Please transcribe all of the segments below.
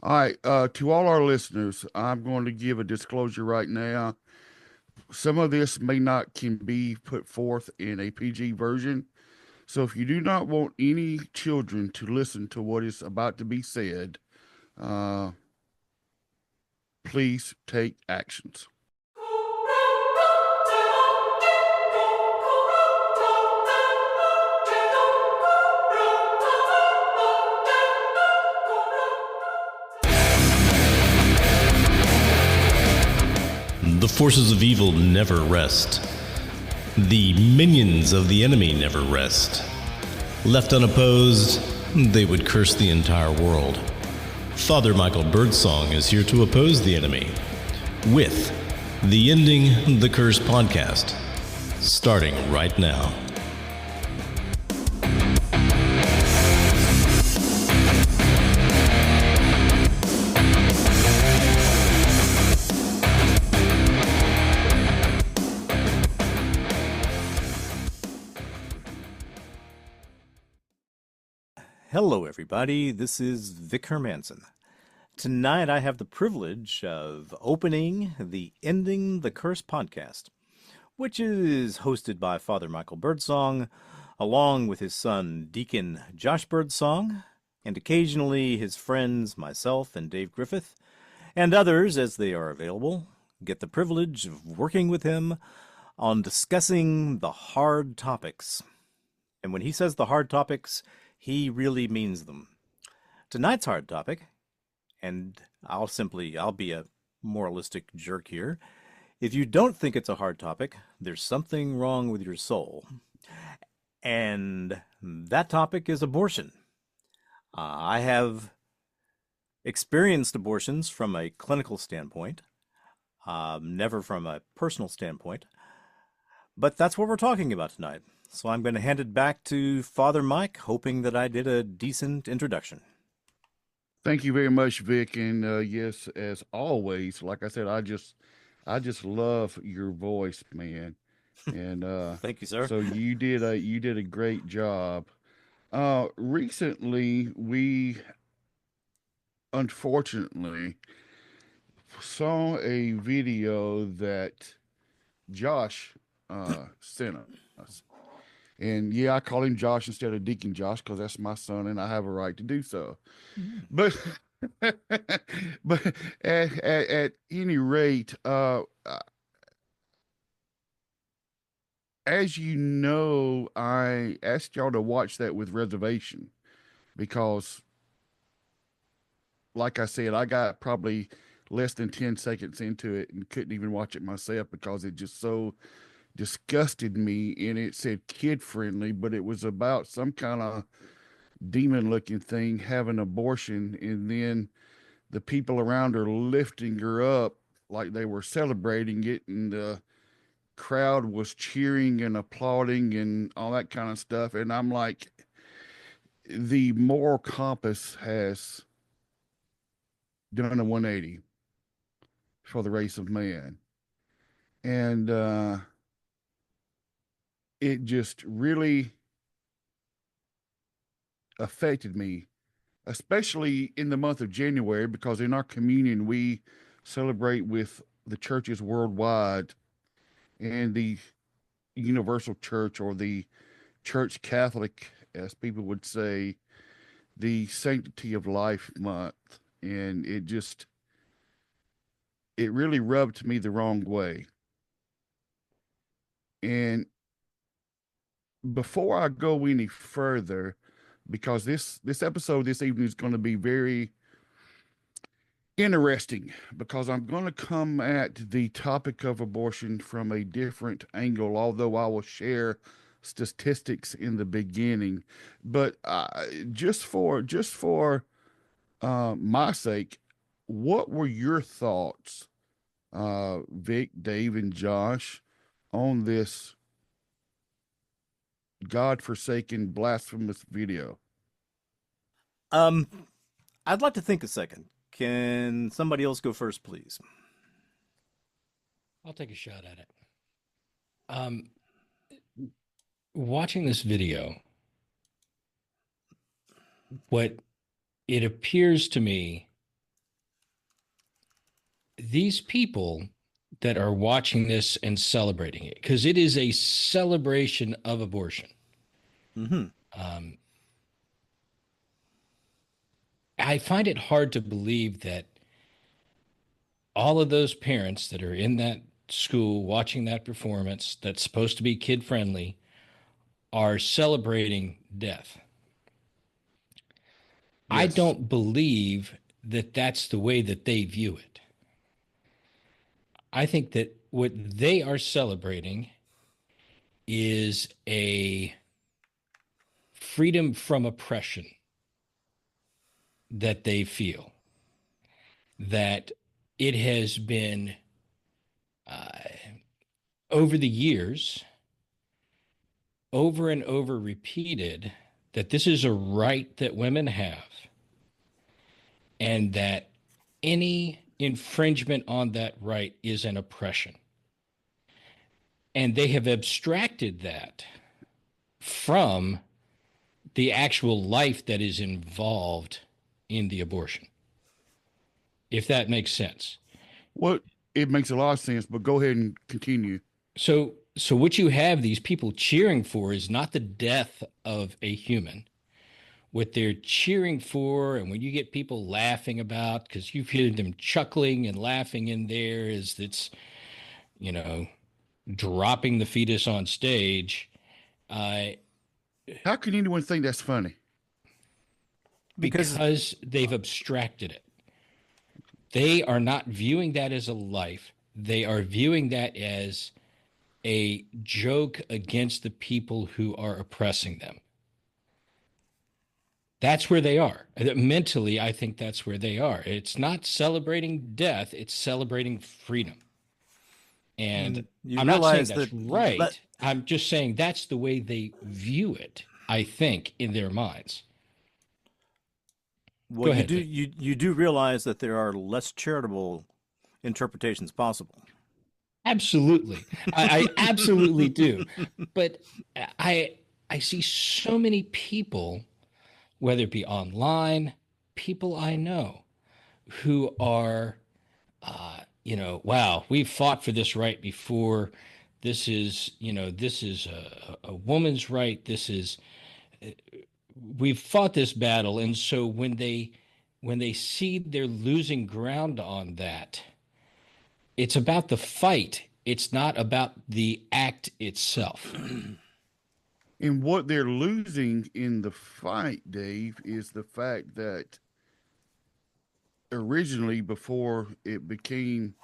All right, to all our listeners, I'm going to give a disclosure right now. Some of this may not can be put forth in a PG version. So if you do not want any children to listen to what is about to be said, uh, please take actions. The forces of evil never rest. The minions of the enemy never rest. Left unopposed, they would curse the entire world. Father Michael Birdsong is here to oppose the enemy with the Ending the Curse podcast, starting right now. Hello, everybody. This is Vic Hermanson. Tonight, I have the privilege of opening the Ending the Curse podcast, which is hosted by Father Michael Birdsong, along with his son, Deacon Josh Birdsong, and occasionally his friends, myself and Dave Griffith, and others as they are available, get the privilege of working with him on discussing the hard topics. And when he says the hard topics, he really means them. Tonight's hard topic, and I'll be a moralistic jerk here. If you don't think it's a hard topic, there's something wrong with your soul. And that topic is abortion. I have experienced abortions from a clinical standpoint, never from a personal standpoint. But that's what we're talking about tonight. So I'm going to hand it back to Father Mike, hoping that I did a decent introduction. Thank you very much, Vic. And yes, as always, like I said, I just love your voice, man. And Thank you, sir. so you did a great job. Recently, we unfortunately saw a video that Josh sent us. And yeah, I call him Josh instead of Deacon Josh because that's my son and I have a right to do so. But but at any rate, as you know, I asked y'all to watch that with reservation because, like I said, I got probably less than 10 seconds into it and couldn't even watch it myself because it just so disgusted me. And it said kid friendly, but it was about some kind of demon looking thing having abortion. And then the people around her lifting her up like they were celebrating it. And the crowd was cheering and applauding and all that kind of stuff. And I'm like, the moral compass has done a 180 for the race of man. And it just really affected me, especially in the month of January, because in our communion, we celebrate with the churches worldwide and the universal church, or the church Catholic, as people would say, the sanctity of life month. And it really rubbed me the wrong way. And before I go any further, because this episode this evening is going to be very interesting, because I'm going to come at the topic of abortion from a different angle, although I will share statistics in the beginning. But just for my sake, what were your thoughts, Vic, Dave, and Josh, on this God-forsaken, blasphemous video? Um, I'd like to think a second. Can somebody else go first, please? I'll take a shot at it. Um, Watching this video, what it appears to me these people that are watching this and celebrating it, because it is a celebration of abortion. Mm-hmm. Um, I find it hard to believe that all of those parents that are in that school watching that performance that's supposed to be kid friendly are celebrating death. I Yes. don't believe that that's the way that they view it. I think that what they are celebrating is a freedom from oppression that they feel, that it has been uh, over the years, over and over repeated that this is a right that women have, and that any infringement on that right is an oppression. And they have abstracted that from the actual life that is involved in the abortion, if that makes sense. Well, it makes a lot of sense, but go ahead and continue. So what you have these people cheering for is not the death of a human. What they're cheering for, and when you get people laughing about, because you hear them chuckling and laughing in there, is it's, you know, dropping the fetus on stage, uh, How can anyone think that's funny? Because because they've abstracted it. They are not viewing that as a life. They are viewing that as a joke against the people who are oppressing them. That's where they are. Mentally, I think that's where they are. It's not celebrating death, it's celebrating freedom. And you I'm not saying realize that's that right. I'm just saying that's the way they view it, I think, in their minds. well, Go you ahead, do Vic. you do realize that there are less charitable interpretations possible. Absolutely. I absolutely do. But I I see so many people, whether it be online, people I know, who are wow, we've fought for this right before. This is a woman's right. We've fought this battle. And so when they see they're losing ground on that, it's about the fight. It's not about the act itself. And what they're losing in the fight, Dave, is the fact that originally, before it became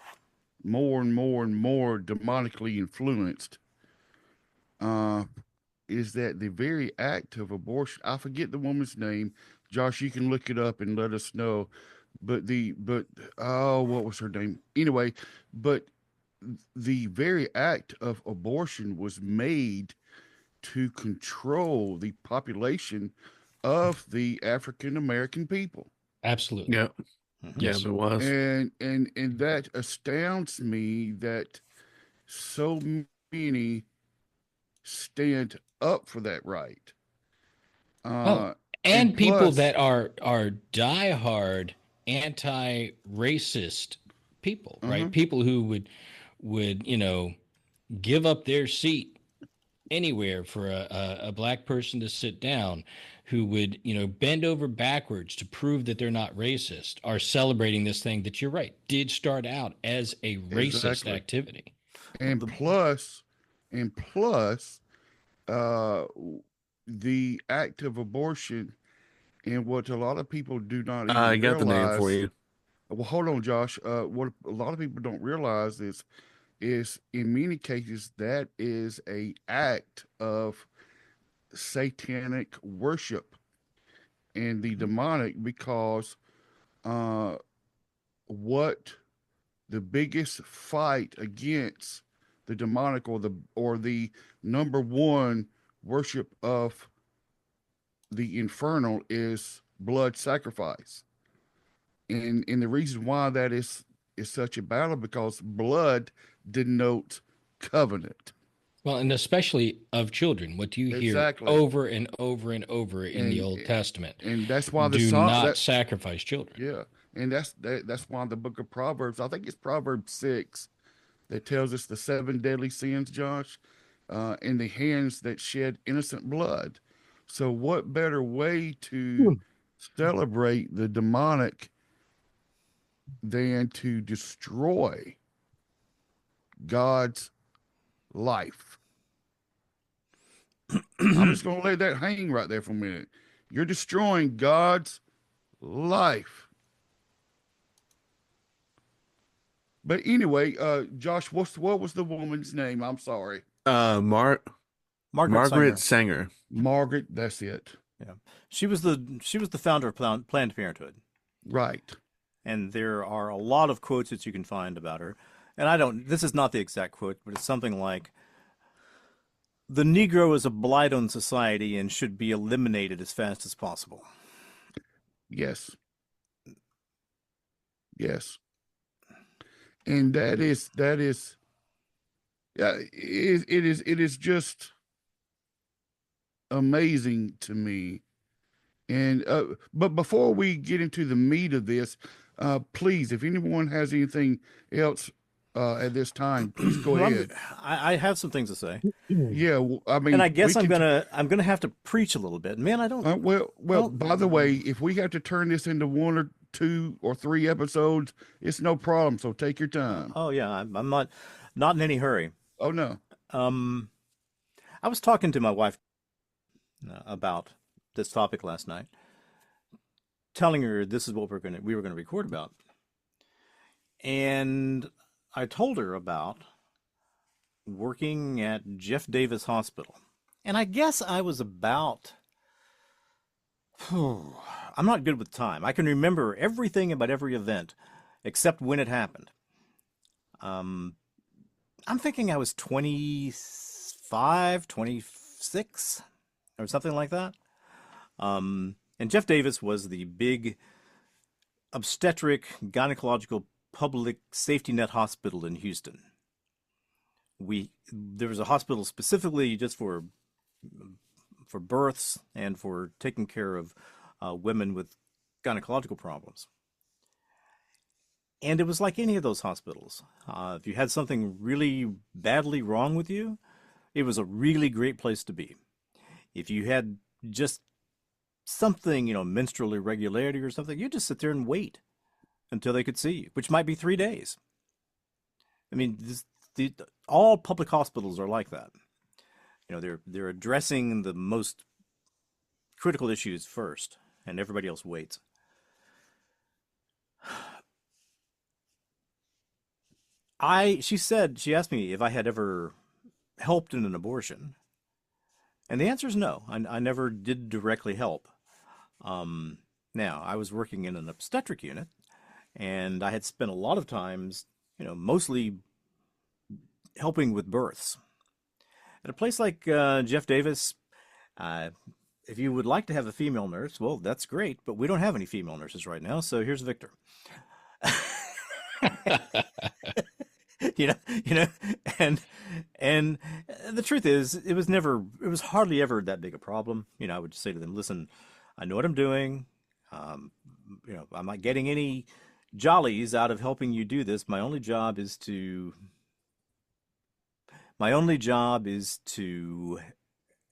more and more and more demonically influenced, uh, is that the very act of abortion, I forget the woman's name. Josh, you can look it up and let us know. But oh, what was her name? Anyway, but the very act of abortion was made to control the population of the African American people. Absolutely. Yeah. Mhm. Yeah, Yes. it was. And that astounds me that so many stand up for that right. Oh, And and people plus, that are diehard anti-racist people, uh-huh, right? People who would give up their seat anywhere for a black person to sit down, who would bend over backwards to prove that they're not racist, are celebrating this thing that, you're right, did start out as a racist exactly. activity. And The- plus, and plus, uh, the act of abortion and what a lot of people do not I even got the name for realize. you. Well, hold on, Josh. What a lot of people don't realize is in many cases that is a act of satanic worship and the demonic because uh, what the biggest fight against the demonic or the number one worship of the infernal is blood sacrifice. And the reason why that is such a battle because blood denotes covenant. Well, and especially of children. What do you hear Exactly. over and over and over in the And Old Testament? and that's why the Do song not that sacrifice children. yeah, And that's why the book of Proverbs, I think it's Proverbs 6, that tells us the seven deadly sins, Josh, in the hands that shed innocent blood. So, what better way to celebrate the demonic than to destroy God's life? I'm just going to let that hang right there for a minute. You're destroying God's life. But anyway, Josh, what was the woman's name? I'm sorry. Margaret Margaret Sanger. Margaret, that's it. Yeah, she was the founder of Planned Parenthood. Right. And there are a lot of quotes that you can find about her. And this is not the exact quote, but it's something like, "The Negro is a blight on society and should be eliminated as fast as possible." Yes. Yes. And that is yeah, it is just amazing to me. And but before we get into the meat of this, please, if anyone has anything else at this time, please go Well, ahead. I have some things to say, Yeah, I mean, and I guess we I'm can gonna have to preach a little bit. Man, I don't. well, by the way, if we have to turn this into 1 or 2 or 3 episodes, it's no problem. So take your time. Oh yeah, I'm not in any hurry. Oh no. I was talking to my wife about this topic last night, telling her this is what we were gonna record about, and I told her about working at Jeff Davis Hospital, and I guess I was about. I'm not good with time. I can remember everything about every event, except when it happened. I'm thinking I was 25, 26, or something like that. And Jeff Davis was the big obstetric gynecological public safety net hospital in Houston. There was a hospital specifically just for births and for taking care of women with gynecological problems. And it was like any of those hospitals. If you had something really badly wrong with you, it was a really great place to be. If you had just something, menstrual irregularity or something, you just sit there and wait until they could see you, which might be 3 days. I mean, all public hospitals are like that. They're addressing the most critical issues first, and everybody else waits. She asked me if I had ever helped in an abortion, and the answer is no. I never did directly help. Now, I was working in an obstetric unit, and I had spent a lot of times, mostly helping with births. At a place like Jeff Davis, if you would like to have a female nurse, well, that's great, but we don't have any female nurses right now, so here's Victor. And the truth is, it was hardly ever that big a problem. I would just say to them, listen, I know what I'm doing. I'm not getting any jollies out of helping you do this. My only job is to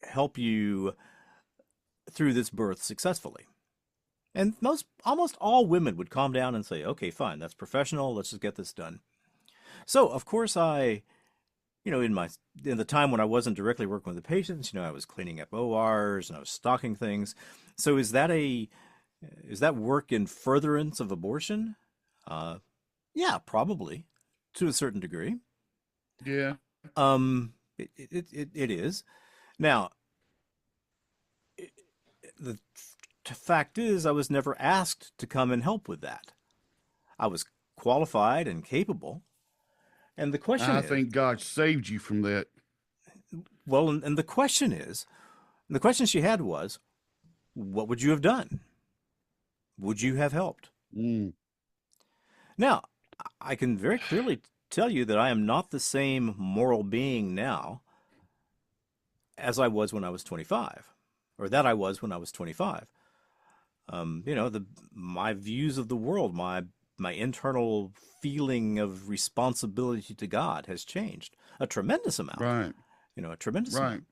help you through this birth successfully. And almost all women would calm down and say, okay, fine, that's professional. Let's just get this done. So, of course, in the time when I wasn't directly working with the patients, I was cleaning up ORs and I was stocking things. So is that work in furtherance of abortion? Yeah, probably to a certain degree. Yeah. It is. Now, the fact is, I was never asked to come and help with that. I was qualified and capable. And the question I think God saved you from that. Well, and the question she had was, what would you have done? Would you have helped? Mm. Now, I can very clearly tell you that I am not the same moral being now as I was when I was 25, or that I was when I was 25. My views of the world, my internal feeling of responsibility to God has changed a tremendous amount. Right. A tremendous Right. amount.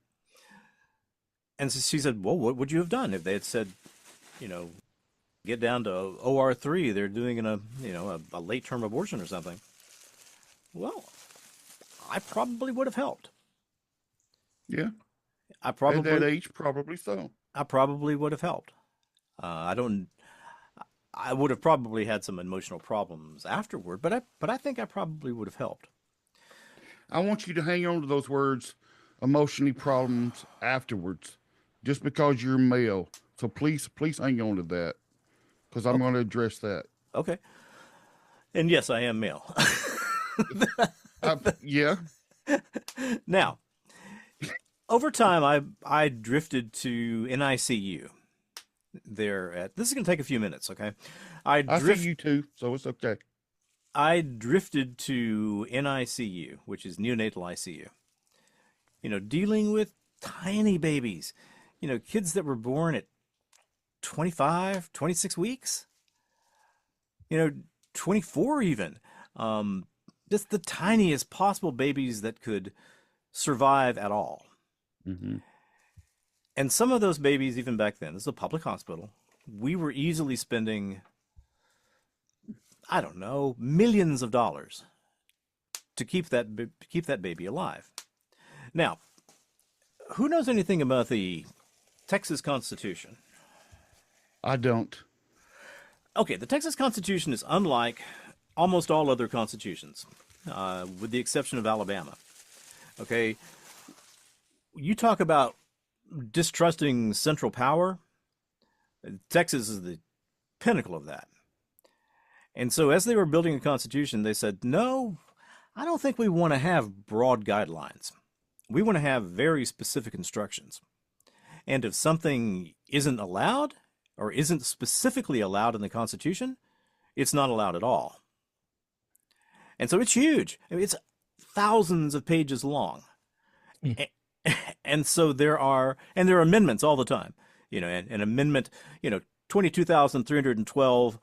And so she said, well, what would you have done if they had said, get down to OR3, they're doing a late term abortion or something? Well, I probably would have helped. Yeah. At that age, probably so. I probably would have helped. I would have probably had some emotional problems afterward, but I think I probably would have helped. I want you to hang on to those words, emotionally problems afterwards, just because you're male. So please hang on to that, because I'm going to address that. Okay. And yes, I am male. Yeah. Now, over time, I drifted to NICU. This is going to take a few minutes, okay? I see you too, so it's okay. I drifted to NICU, which is neonatal ICU. Dealing with tiny babies, kids that were born at 25, 26 weeks, 24 even. Just the tiniest possible babies that could survive at all. Mm-hmm. And some of those babies, even back then, this is a public hospital, we were easily spending, I don't know, millions of dollars to keep that baby alive. Now, who knows anything about the Texas Constitution? I don't. Okay, the Texas Constitution is unlike almost all other constitutions, with the exception of Alabama. Okay, you talk about distrusting central power. Texas is the pinnacle of that. And so as they were building a constitution, they said, no, I don't think we want to have broad guidelines. We want to have very specific instructions. And if something isn't allowed or isn't specifically allowed in the Constitution, it's not allowed at all. And so it's huge. I mean, it's thousands of pages long. And so there are amendments all the time. An amendment, 22,312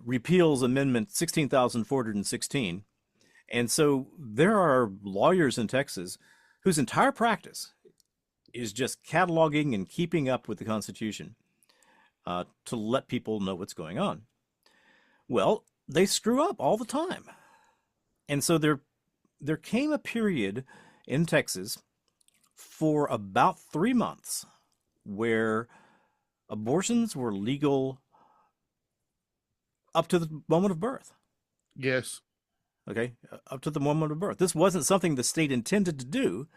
repeals amendment 16,416. And so there are lawyers in Texas whose entire practice is just cataloging and keeping up with the Constitution to let people know what's going on. Well, they screw up all the time. And so there came a period in Texas for about 3 months where abortions were legal up to the moment of birth. Yes. Okay, up to the moment of birth. This wasn't something the state intended to do,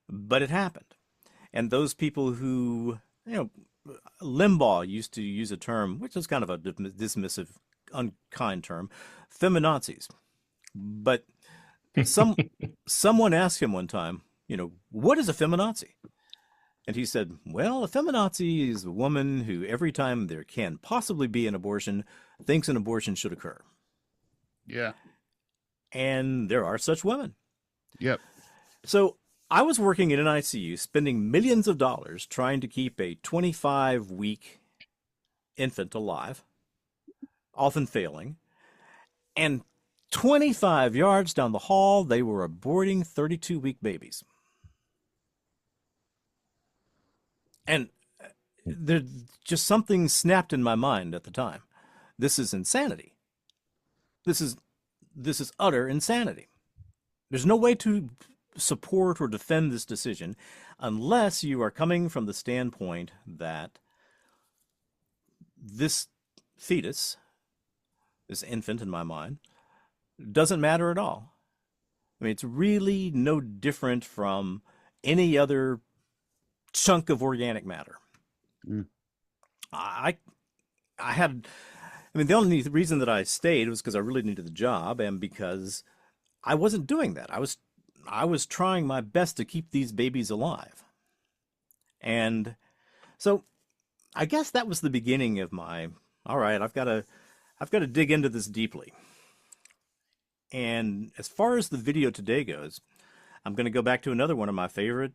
but it happened. And those people who, Limbaugh used to use a term, which is kind of a dismissive, unkind term, feminazis. But someone asked him one time, what is a feminazi? And he said, well, a feminazi is a woman who every time there can possibly be an abortion, thinks an abortion should occur. Yeah. And there are such women. Yep. So I was working in an ICU, spending millions of dollars trying to keep a 25-week infant alive, often failing. And 25 yards down the hall, they were aborting 32-week babies. And there just something snapped in my mind at the time. This is insanity. This is utter insanity. There's no way to support or defend this decision unless you are coming from the standpoint that this fetus, this infant in my mind, doesn't matter at all. I mean, it's really no different from any other chunk of organic matter. Mm. The only reason that I stayed was because I really needed the job and because I wasn't doing that. I was trying my best to keep these babies alive. And so I guess that was the beginning of my, all right, I've got to dig into this deeply. And as far as the video today goes, I'm going to go back to another one of my favorite,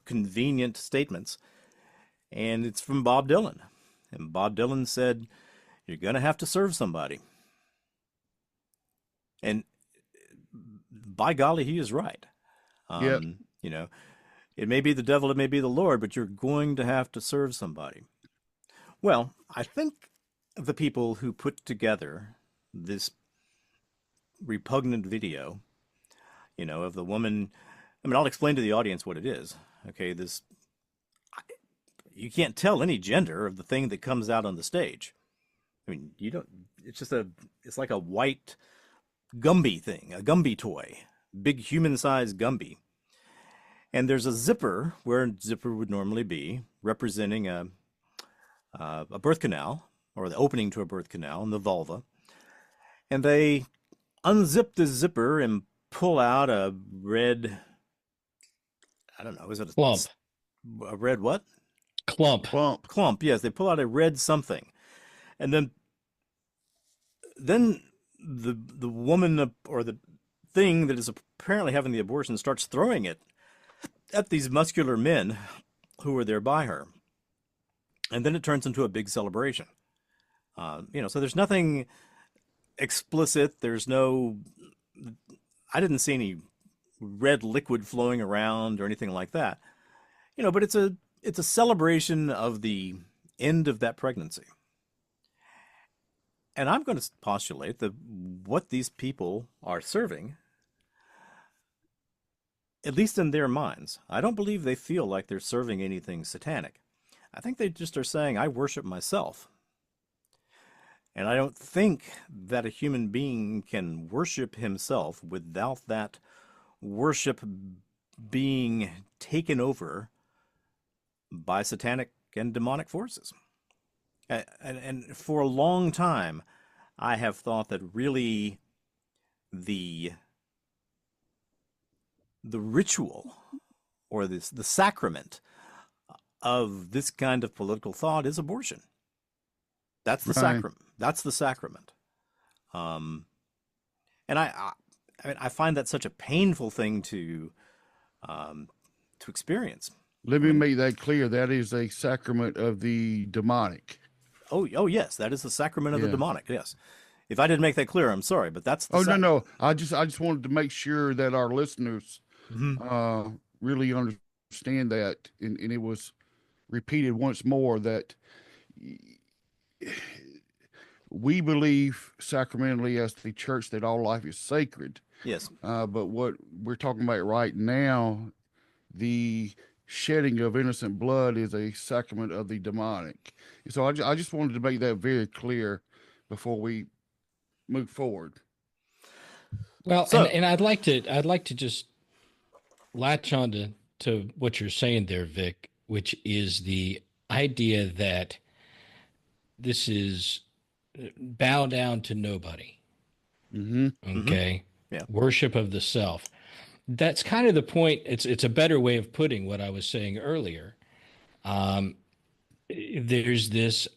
convenient statements. And it's from Bob Dylan. And Bob Dylan said, "You're going to have to serve somebody." And by golly, he is right. Yep. You know, it may be the devil, it may be the Lord, but you're going to have to serve somebody. Well, I think the people who put together this repugnant video, of the woman, I mean, I'll explain to the audience what it is. Okay, you can't tell any gender of the thing that comes out on the stage. I mean, you don't, it's like a white Gumby thing, a Gumby toy, big human-sized Gumby. And there's a zipper where a zipper would normally be, representing a birth canal, or the opening to a birth canal, and the vulva. And they unzip the zipper and pull out a red, I don't know, is it Clump. A red what? Clump. Clump, yes. They pull out a red something. And then the woman, or the thing that is apparently having the abortion, starts throwing it at these muscular men who are there by her. And then it turns into a big celebration. So there's nothing explicit. There's no, I didn't see any red liquid flowing around or anything like that. But it's a celebration of the end of that pregnancy. And I'm going to postulate that what these people are serving, at least in their minds, I don't believe they feel like they're serving anything satanic. I think they just are saying, I worship myself. And I don't think that a human being can worship himself without that worship being taken over by satanic and demonic forces. And for a long time, I have thought that really the ritual, or the sacrament of this kind of political thought is abortion. That's the sacrament. That's the sacrament. And I find that such a painful thing to experience. Let me make that clear. That is a sacrament of the demonic. Oh yes, that is the sacrament of the demonic. Yes. If I didn't make that clear, I'm sorry, but that's the no. I just wanted to make sure that our listeners really understand that, and it was repeated once more that we believe sacramentally as the church that all life is sacred. Yes. But what we're talking about right now, the shedding of innocent blood, is a sacrament of the demonic. So I just wanted to make that very clear before we move forward. Well, and I'd like to just latch on to what you're saying there, Vic, which is the idea that this is bow down to nobody. Mm-hmm. Okay. Yeah. Worship of the self. That's kind of the point. It's a better way of putting what I was saying earlier. There's this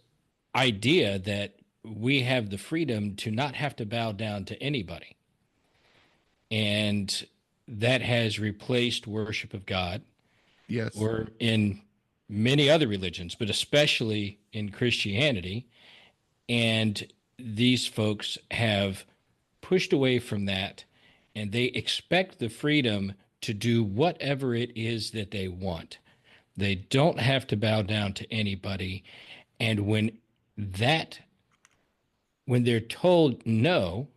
idea that we have the freedom to not have to bow down to anybody. And that has replaced worship of God. Yes. Or in many other religions, but especially in Christianity. And these folks have pushed away from that, and they expect the freedom to do whatever it is that they want. They don't have to bow down to anybody. And when they're told no,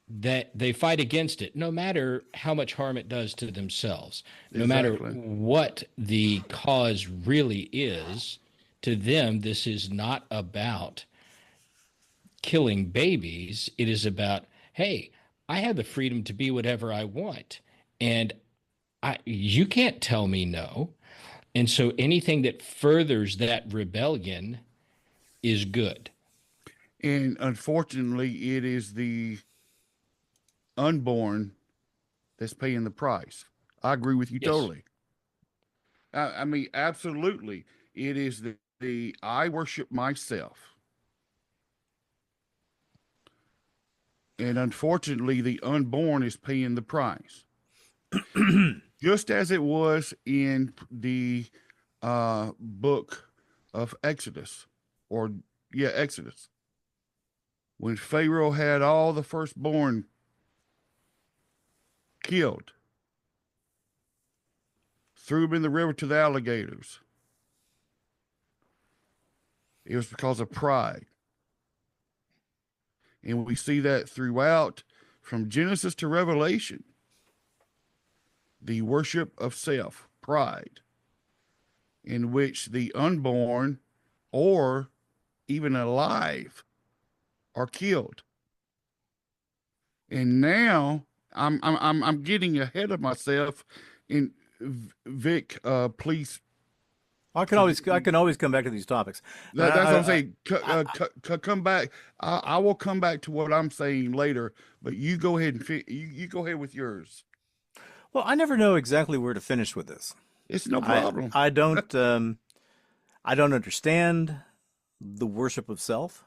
that they fight against it, no matter how much harm it does to themselves, no matter what the cause really is. To them, this is not about killing babies. It is about, hey, I have the freedom to be whatever I want, and you can't tell me no. And so anything that furthers that rebellion is good. And unfortunately, it is the unborn that's paying the price. I agree with you totally. I mean, absolutely. It is the I worship myself. And unfortunately, the unborn is paying the price. Just as it was in the book of Exodus, or yeah, Exodus, when Pharaoh had all the firstborn killed, threw them in the river to the alligators. It was because of pride. And we see that throughout from Genesis to Revelation. The worship of self, pride, in which the unborn or even alive are killed. And now I'm getting ahead of myself. And Vic, please. I can always come back to these topics. That's what I'm saying. Come back. I will come back to what I'm saying later. But you go ahead and you go ahead with yours. Well, I never know exactly where to finish with this. It's no problem. I don't understand the worship of self.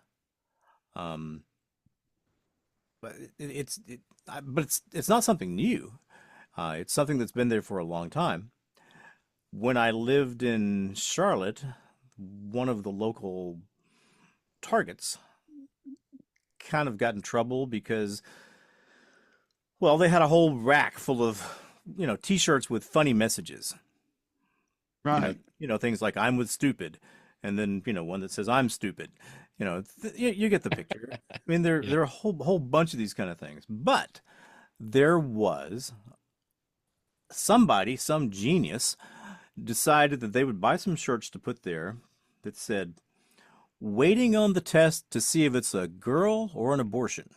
But it's not something new. It's something that's been there for a long time. When I lived in Charlotte, one of the local Targets kind of got in trouble because, well, they had a whole rack full of, T-shirts with funny messages. Right. Things like "I'm with stupid," and then one that says "I'm stupid." You get the picture. I mean, there are a whole bunch of these kind of things. But there was somebody, some genius, decided that they would buy some shirts to put there that said, "Waiting on the test to see if it's a girl or an abortion."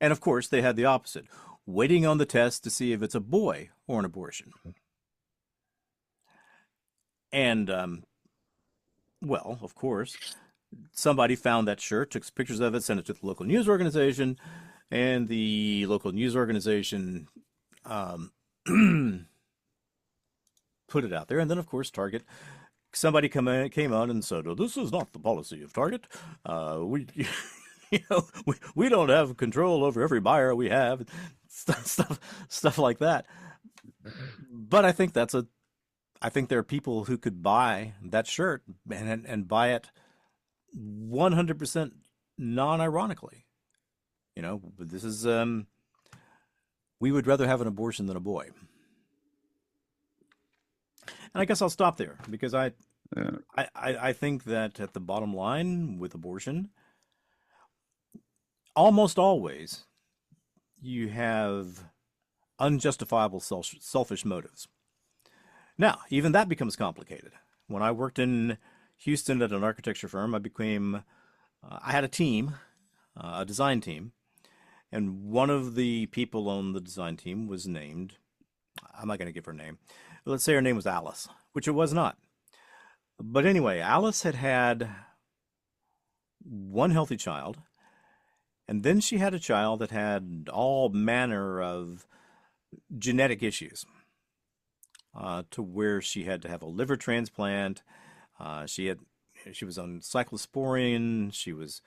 And of course, they had the opposite, "Waiting on the test to see if it's a boy or an abortion." And, well, of course, somebody found that shirt, took pictures of it, sent it to the local news organization, and the local news organization put it out there. And then, of course, Target, somebody came on and said, "Oh, this is not the policy of Target. We don't have control over every buyer we have," stuff like that. But I think there are people who could buy that shirt and buy it 100% non-ironically. This is we would rather have an abortion than a boy. And I guess I'll stop there because I think that at the bottom line with abortion, almost always you have unjustifiable selfish motives. Now, even that becomes complicated. When I worked in Houston at an architecture firm, I had a team, a design team, and one of the people on the design team was named, I'm not going to give her name, let's say her name was Alice, which it was not. But anyway, Alice had one healthy child, and then she had a child that had all manner of genetic issues. To where she had to have a liver transplant. She was on cyclosporine. She was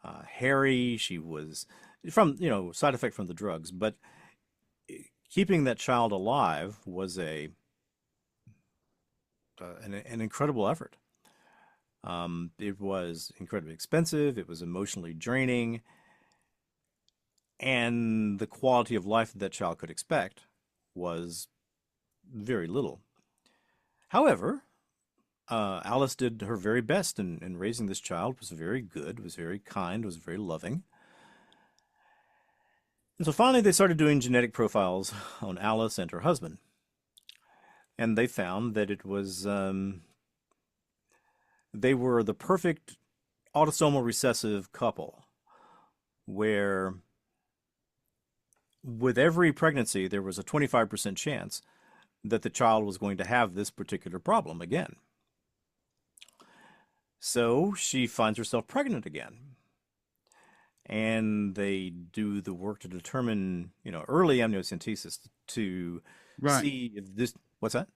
hairy. She was from side effect from the drugs. But keeping that child alive was an incredible effort. It was incredibly expensive. It was emotionally draining, and the quality of life that child could expect was very little. However, Alice did her very best in raising this child, was very good, was very kind, was very loving. And so finally they started doing genetic profiles on Alice and her husband. And they found that it was, they were the perfect autosomal recessive couple, where with every pregnancy there was a 25% chance that the child was going to have this particular problem again. So she finds herself pregnant again. And they do the work to determine, early amniocentesis to see if this, what's that?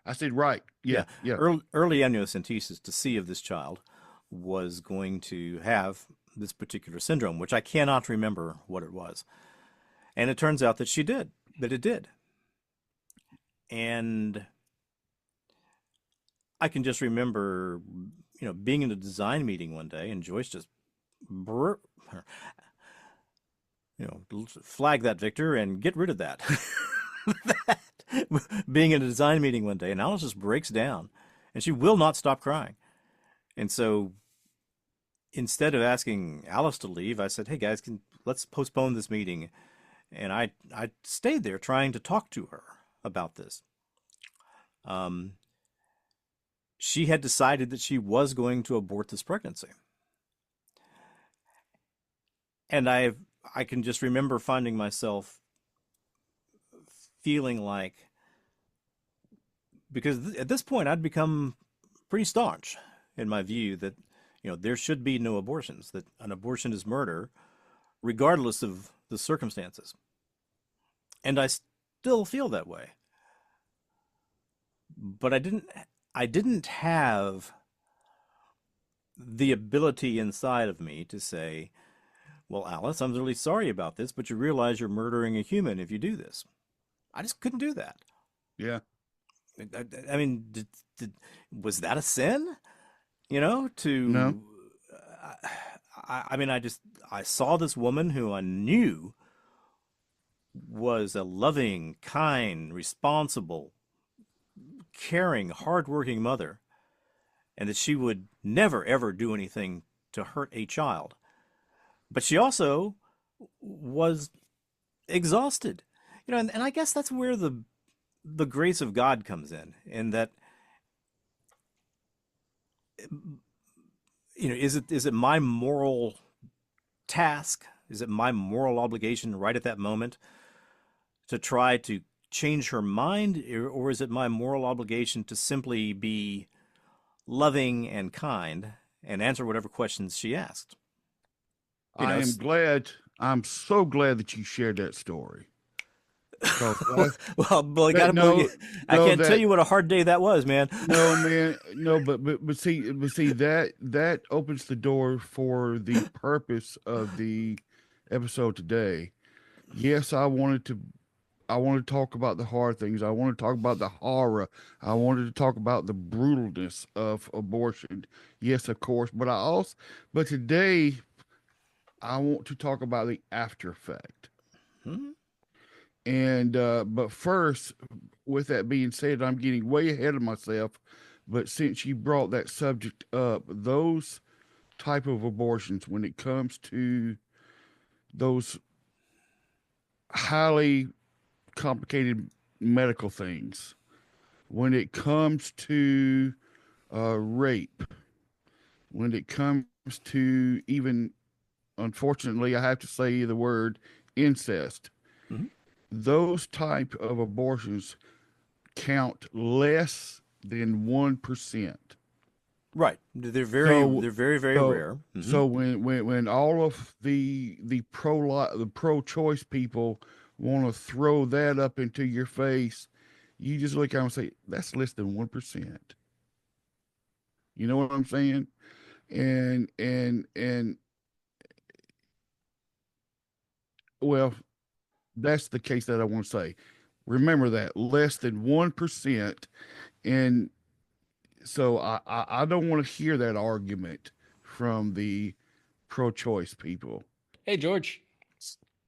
I said right. Yeah. Early amniocentesis to see if this child was going to have this particular syndrome, which I cannot remember what it was. And it turns out that it did. And I can just remember, being in a design meeting one day and Joyce just, brr, flag that, Victor, and get rid of that. That- being in a design meeting one day, and Alice just breaks down, and she will not stop crying. And so instead of asking Alice to leave, I said, "Hey guys, let's postpone this meeting." And I stayed there trying to talk to her about this. She had decided that she was going to abort this pregnancy. And I can just remember finding myself feeling like, because at this point I'd become pretty staunch in my view that there should be no abortions, that an abortion is murder regardless of the circumstances. And I still feel that way. But I didn't have the ability inside of me to say, "Well, Alice, I'm really sorry about this, but you realize you're murdering a human if you do this." I just couldn't do that. Yeah. I mean, was that a sin? No. I mean, I saw this woman who I knew was a loving, kind, responsible, caring, hardworking mother, and that she would never, ever do anything to hurt a child. But she also was exhausted. And I guess that's where the grace of God comes in that, is it my moral task? Is it my moral obligation right at that moment to try to change her mind, or is it my moral obligation to simply be loving and kind and answer whatever questions she asked? I'm so glad that you shared that story. Well, I gotta believe you. I can't tell you what a hard day that was, man. No, man, no, but see that opens the door for the purpose of the episode today. Yes, I wanted to talk about the hard things. I want to talk about the horror. I wanted to talk about the brutalness of abortion. Yes, of course, but today I want to talk about the after effect. Hmm? And but first, with that being said, I'm getting way ahead of myself. But since you brought that subject up, those type of abortions, when it comes to those highly complicated medical things, when it comes to rape, when it comes to even, unfortunately, I have to say the word incest, Mm-hmm. those type of abortions count less than 1%. Right. They're very, very rare. Mm-hmm. So when all of the pro-choice people want to throw that up into your face, you just look at them and say, that's less than 1%. You know what I'm saying? And well, that's the case that I want to say. Remember that, less than 1%. And so I don't want to hear that argument from the pro-choice people. Hey, George.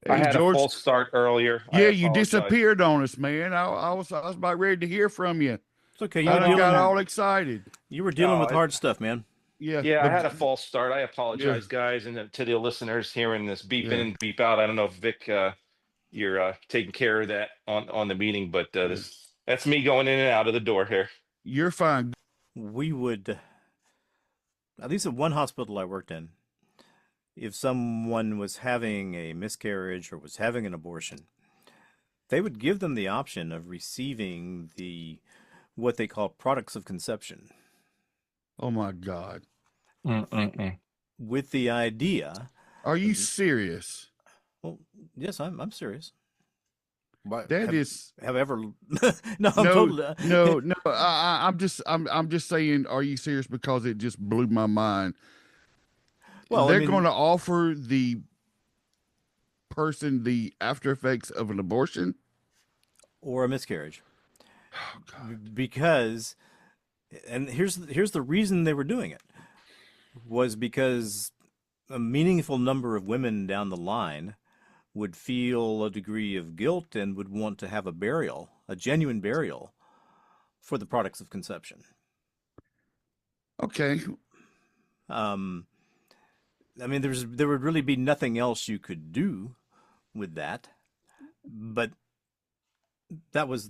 I Hey, had George. a false start earlier. Yeah, you disappeared on us, man. I was about ready to hear from you. It's okay. I got all excited. You were dealing with hard stuff, man. Yeah. Yeah, I but- had a false start. I apologize, guys, and to the listeners hearing this beep in and beep out. I don't know if Vic, you're taking care of that on the meeting, but that's me going in and out of the door here. You're fine. We would, at least at one hospital I worked in, if someone was having a miscarriage or was having an abortion, they would give them the option of receiving what they call products of conception. Oh my God. With the idea. Are you serious? Well, yes, I'm serious. But have ever no, I'm totally no. I'm just saying, are you serious? Because it just blew my mind. Well, they're going to offer the person the after effects of an abortion or a miscarriage. Oh God. Because And here's the reason they were doing it was because a meaningful number of women down the line would feel a degree of guilt and would want to have a burial, a genuine burial for the products of conception. Okay. I mean, there would really be nothing else you could do with that, but that was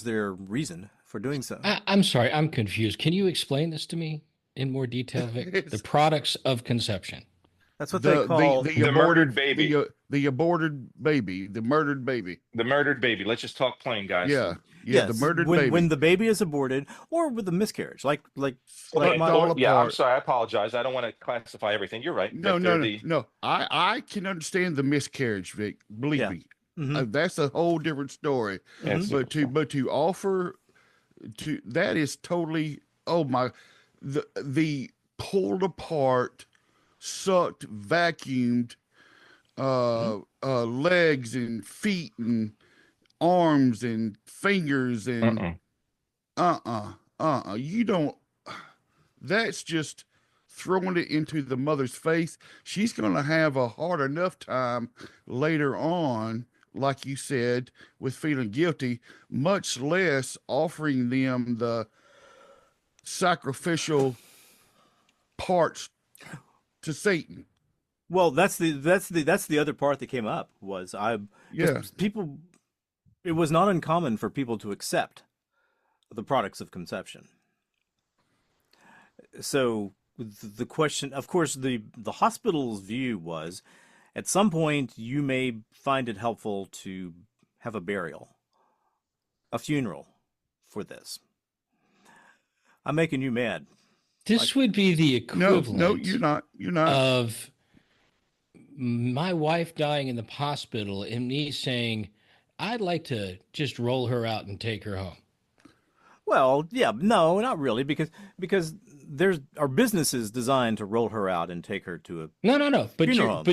their reason for doing so. I'm sorry, I'm confused. Can you explain this to me in more detail, Vic? The products of conception. That's what they call the murdered baby. The aborted baby, the murdered baby. The murdered baby. Let's just talk plain, guys. Yeah. Yes, the murdered baby. When the baby is aborted or with a miscarriage, I'm sorry, I apologize. I don't want to classify everything. You're right. No. I can understand the miscarriage, Vic. Believe me. Mm-hmm. That's a whole different story. Mm-hmm. But to offer to that is totally the pulled apart, sucked, vacuumed legs and feet and arms and fingers and you don't. That's just throwing it into the mother's face. She's going to have a hard enough time later on, like you said, with feeling guilty, much less offering them the sacrificial parts to Satan. Well, that's the other part that came up was people. It was not uncommon for people to accept the products of conception. So the question, of course, the hospital's view was, at some point you may find it helpful to have a burial, a funeral for this. I'm making you mad. This would be the equivalent. No, you're not. You're not. Of my wife dying in the hospital and me saying, I'd like to just roll her out and take her home. Well, yeah, no, not really, because our business is designed to roll her out and take her to a no. funeral.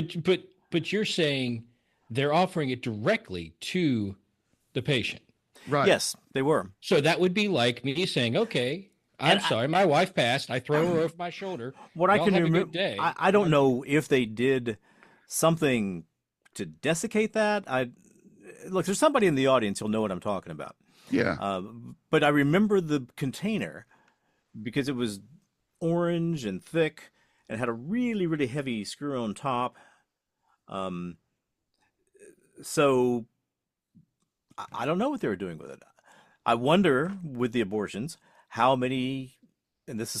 But you're saying they're offering it directly to the patient. Right. Yes, they were. So that would be like me saying, okay, I'm sorry, my wife passed. I throw her over my shoulder. What I can remember, I don't know if they did something to desiccate that. Look, there's somebody in the audience who'll know what I'm talking about. Yeah. But I remember the container because it was orange and thick and had a really, really heavy screw on top. So I don't know what they were doing with it. I wonder with the abortions how many, and this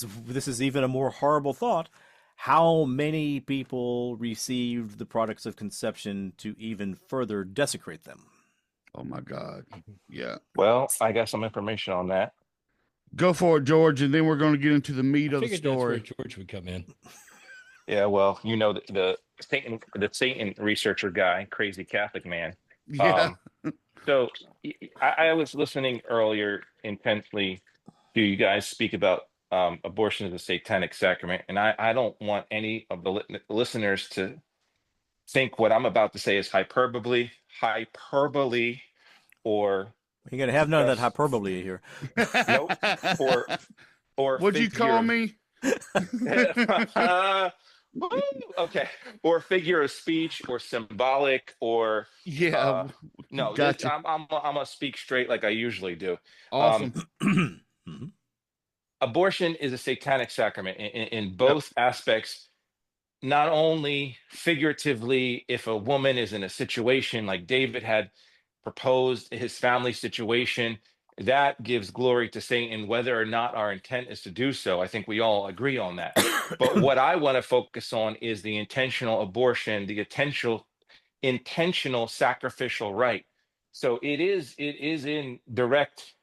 is even a more horrible thought, how many people received the products of conception to even further desecrate them. Oh my God. Yeah. Well, I got some information on that. Go for it, George, and then we're going to get into the meat of the story. That's where George would come in. Yeah, well, you know, the Satan researcher guy, crazy Catholic man. Yeah. So I was listening earlier intensely to you guys speak about abortion as a satanic sacrament, and I don't want any of the listeners to think what I'm about to say is hyperbole, or you're gonna have none of that hyperbole here. Nope. Or what'd you call me? Okay. Or figure of speech, or symbolic, or no. Gotcha. I'm gonna speak straight like I usually do. Awesome. Abortion is a satanic sacrament in both aspects. Not only figuratively, if a woman is in a situation like David had proposed his family situation, that gives glory to Satan, whether or not our intent is to do so. I think we all agree on that. But what I want to focus on is the intentional abortion, the intentional sacrificial right. So it is in direct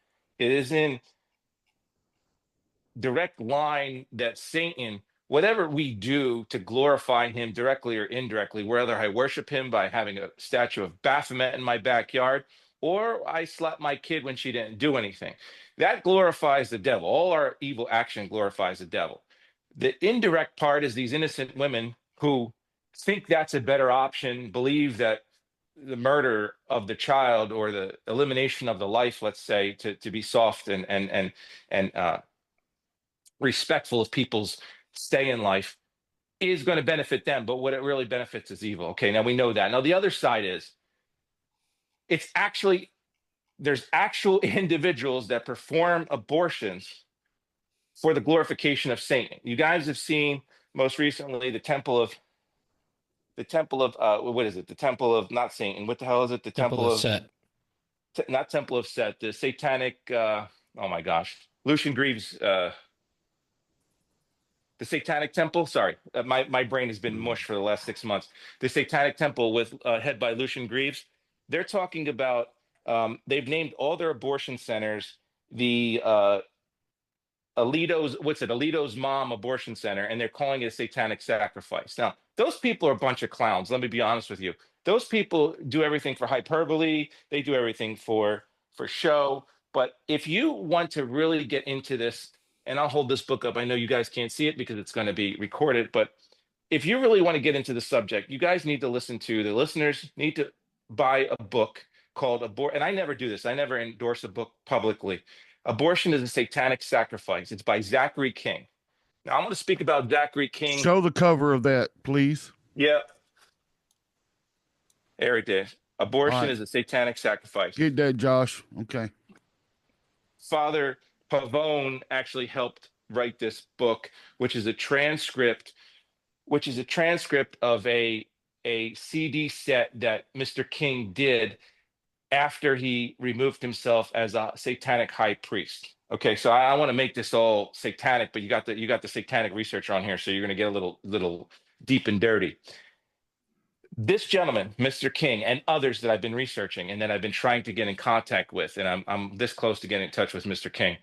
line that Satan, whatever we do to glorify him directly or indirectly, whether I worship him by having a statue of Baphomet in my backyard, or I slap my kid when she didn't do anything, that glorifies the devil. All our evil action glorifies the devil. The indirect part is these innocent women who think that's a better option, believe that the murder of the child or the elimination of the life, let's say, to be soft and respectful of people's stay in life is going to benefit them, but what it really benefits is evil. Okay, now we know that. Now the other side is it's actually there's actual individuals that perform abortions for the glorification of Satan. You guys have seen most recently the temple of what is it? The temple of not Satan. What the hell is it? The Temple of Set. Not temple of Set. The satanic. Oh my gosh, Lucian Greaves. The Satanic Temple. Sorry, my brain has been mush for the last 6 months. The Satanic Temple with head by Lucian Greaves. They're talking about. They've named all their abortion centers the Alito's mom abortion center, and they're calling it a satanic sacrifice. Now, those people are a bunch of clowns. Let me be honest with you. Those people do everything for hyperbole. They do everything for show. But if you want to really get into this, and I'll hold this book up. I know you guys can't see it because it's going to be recorded. But if you really want to get into the subject, you guys need to the listeners need to buy a book called And I never do this. I never endorse a book publicly. Abortion is a Satanic Sacrifice. It's by Zachary King. Now, I'm going to speak about Zachary King. Show the cover of that, please. Yeah. Eric did. Abortion is a Satanic Sacrifice. Get that, Josh. Okay. Father Pavone actually helped write this book, which is a transcript of a CD set that Mr. King did after he removed himself as a satanic high priest. Okay, so I want to make this all satanic, but you got the satanic researcher on here, so you're going to get a little deep and dirty. This gentleman, Mr. King, and others that I've been researching and that I've been trying to get in contact with, and I'm this close to getting in touch with Mr. King,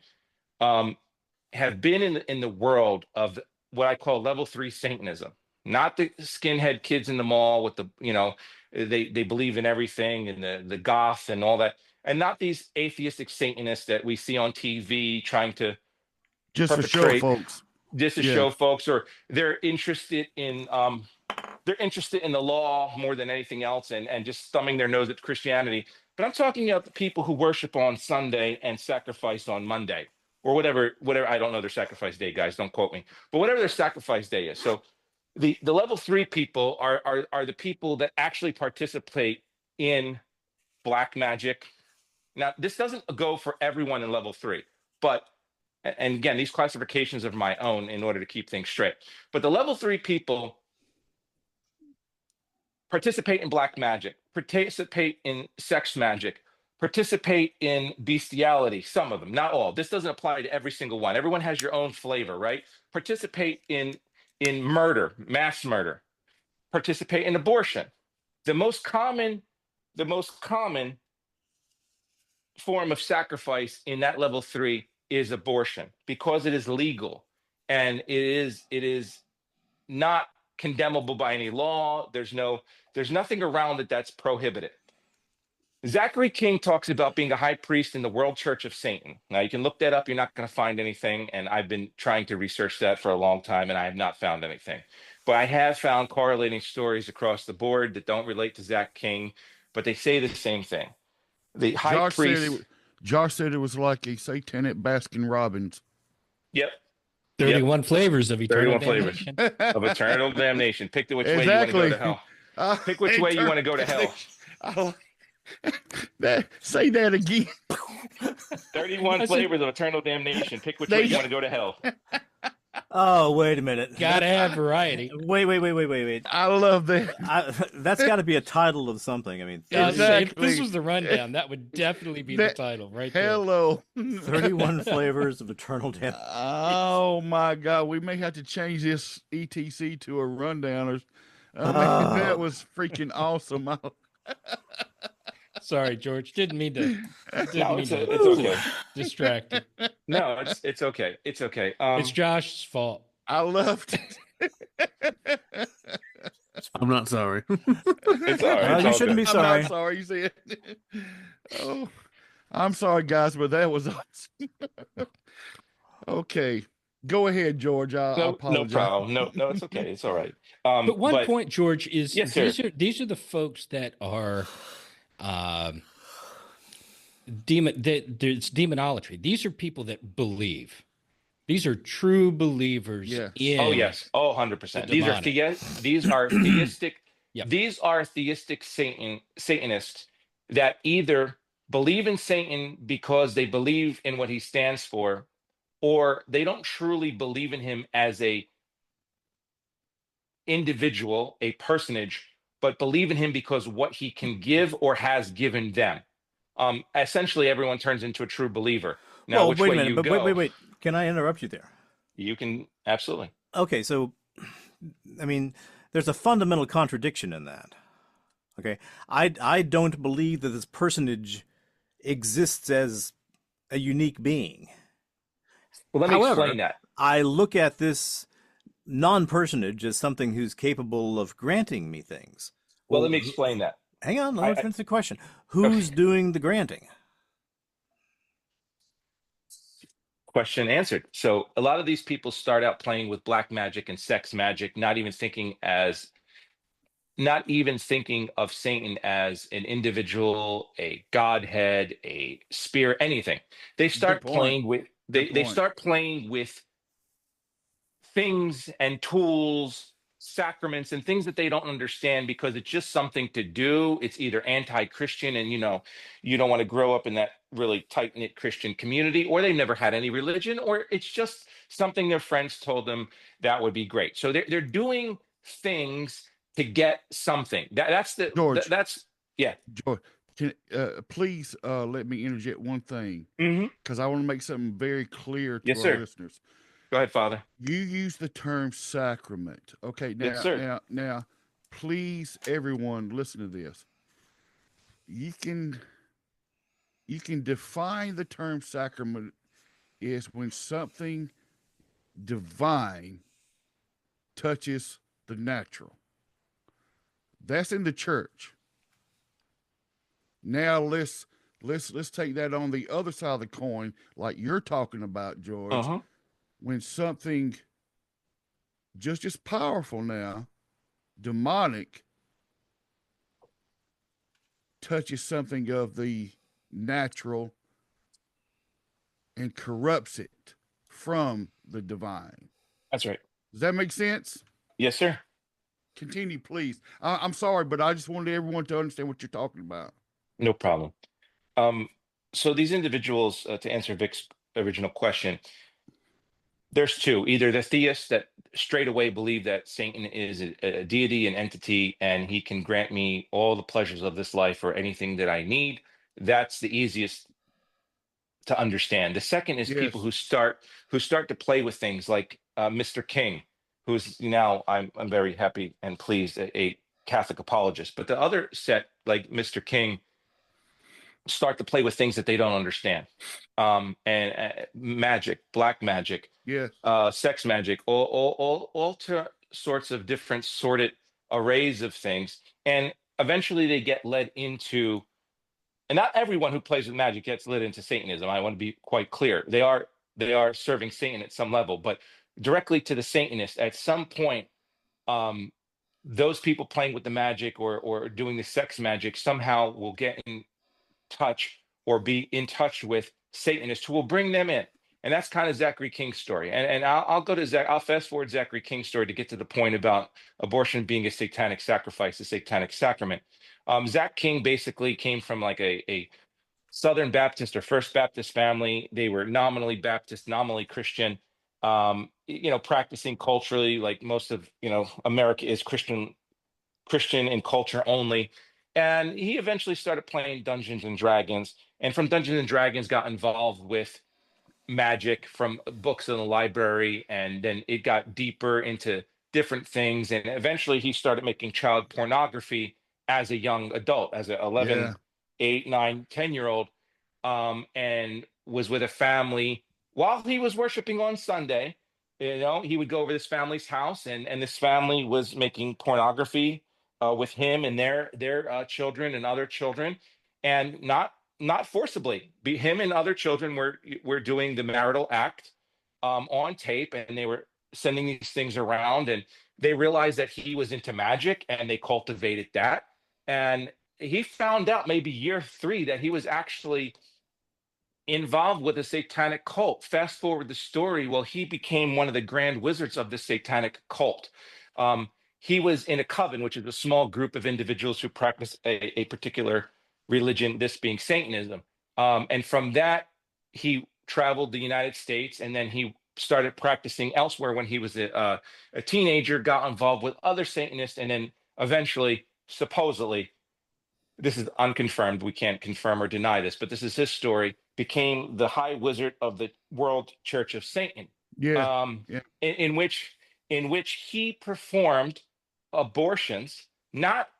have been in the world of what I call level 3 Satanism. Not the skinhead kids in the mall with the, they believe in everything and the goth and all that. And not these atheistic Satanists that we see on TV trying to just for show, folks. Just to show folks, or they're interested in the law more than anything else and just thumbing their nose at Christianity. But I'm talking about the people who worship on Sunday and sacrifice on Monday or whatever. I don't know their sacrifice day, guys. Don't quote me. But whatever their sacrifice day is. So the level 3 people are the people that actually participate in black magic. Now, this doesn't go for everyone in level 3, but, and again, these classifications are my own in order to keep things straight. But the level 3 people participate in black magic, participate in sex magic, participate in bestiality, some of them, not all. This doesn't apply to every single one. Everyone has your own flavor, right? Participate in murder, mass murder, participate in abortion. The most common form of sacrifice in that level 3 is abortion because it is legal and it is not condemnable by any law. There's nothing around it that's prohibited. Zachary King talks about being a high priest in the World Church of Satan. Now, you can look that up. You're not going to find anything. And I've been trying to research that for a long time, and I have not found anything. But I have found correlating stories across the board that don't relate to Zach King, but they say the same thing. The high priest. Josh said it was like a satanic Baskin Robbins. Yep. 31 flavors of eternal 31 damnation. flavors of eternal damnation. Pick which way you want to go to hell. Pick which way you want to go to hell. Say that again. 31 flavors of eternal damnation. Pick which way you want to go to hell. Oh, wait a minute. Gotta have variety. Wait. I love that. That's got to be a title of something. I mean, exactly. If this was the rundown, that would definitely be the title right there. Hello. 31 flavors of eternal damnation. Oh, my God. We may have to change this ETC to a rundown. That was freaking awesome. Sorry, George. Didn't mean to. It's okay. Distract you. No, it's okay. It's okay. It's Josh's fault. I loved it. I'm not sorry. It's all right. You shouldn't be sorry. I'm not sorry. You see it. Oh, I'm sorry, guys, but that was awesome. Okay, go ahead, George. I apologize. No problem. No, it's okay. It's all right. But one point, George, is yes, these are the folks that are there's demonology. These are people that believe. These are true believers Yes. Oh in yes. Oh, the 100%. demonic. These are theistic. Yep. These are theistic Satanists that either believe in Satan because they believe in what he stands for, or they don't truly believe in him as a individual, a personage, but believe in him because what he can give or has given them. Essentially, everyone turns into a true believer. Now, Well, which wait a way minute, you but wait, wait, go, wait. Can I interrupt you there? you can absolutely. Okay, so I mean, there's a fundamental contradiction in that. Okay, I don't believe that this personage exists as a unique being. Well, let me explain However, that. I look at this non-personage as something who's capable of granting me things. Well, Well, let me explain that. hang on, let me I finish the question. okay. Who's doing the granting? Question answered. So a lot of these people start out playing with black magic and sex magic, not even thinking of Satan as an individual, a godhead, a spirit, anything. They Good start point. playing with Good they point. start playing with things and tools, sacraments, and things that they don't understand because it's just something to do. It's either anti-Christian, and you don't want to grow up in that really tight-knit Christian community, or they've never had any religion, or it's just something their friends told them that would be great. So they're doing things to get something. George, That's yeah. George, can please let me interject one thing Hmm. because I want to make something very clear to Yes, our sir. listeners. Go ahead, Father. You use the term sacrament. Okay, Yes, now, sir. now, now, please, everyone, listen to this. You can define the term sacrament is when something divine touches the natural. That's in the church. Now let's take that on the other side of the coin, like you're talking about, George. Uh-huh. When something just powerful now, demonic, touches something of the natural and corrupts it from the divine. That's right. Does that make sense? Yes, sir. Continue, please. I'm sorry, but I just wanted everyone to understand what you're talking about. No problem. Um, so these individuals, to answer Vic's original question, there's two. Either the theists that straight away believe that Satan is a deity, an entity, and he can grant me all the pleasures of this life or anything that I need. That's the easiest to understand. The second is people Yes. who start to play with things like Mr. King, who's now I'm very happy and pleased a Catholic apologist. But the other set, like Mr. King, start to play with things that they don't understand. And magic, black magic, Yes. sex magic, all sorts of different sorted arrays of things. And eventually they get led into, and not everyone who plays with magic gets led into Satanism. I want to be quite clear. They are serving Satan at some level, but directly to the Satanist at some point, um, those people playing with the magic or doing the sex magic somehow will get in touch or be in touch with Satanists who will bring them in. And that's kind of Zachary King's story. And I'll go to I'll fast forward Zachary King's story to get to the point about abortion being a satanic sacrifice, a satanic sacrament. Zach King basically came from like a Southern Baptist or First Baptist family. They were nominally Baptist, nominally Christian, practicing culturally like most of, America is Christian in culture only. And he eventually started playing Dungeons and Dragons. And from Dungeons and Dragons, got involved with magic from books in the library. And then it got deeper into different things. And eventually he started making child pornography as a young adult, as an 11, Yeah. 8, 9, 10-year old, and was with a family while he was worshiping on Sunday. He would go over this family's house, and this family was making pornography with him and their children and other children, and not forcibly. Him and other children were doing the marital act on tape, and they were sending these things around, and they realized that he was into magic, and they cultivated that. And he found out maybe year 3 that he was actually involved with a satanic cult. Fast forward the story, well, he became one of the grand wizards of the satanic cult. Um, he was in a coven, which is a small group of individuals who practice a particular religion, this being Satanism. And from that, he traveled the United States, and then he started practicing elsewhere when he was a teenager, got involved with other Satanists, and then eventually, supposedly, this is unconfirmed, we can't confirm or deny this, but this is his story, became the high wizard of the World Church of Satan, Yeah. um, Yeah. in which he performed abortions, not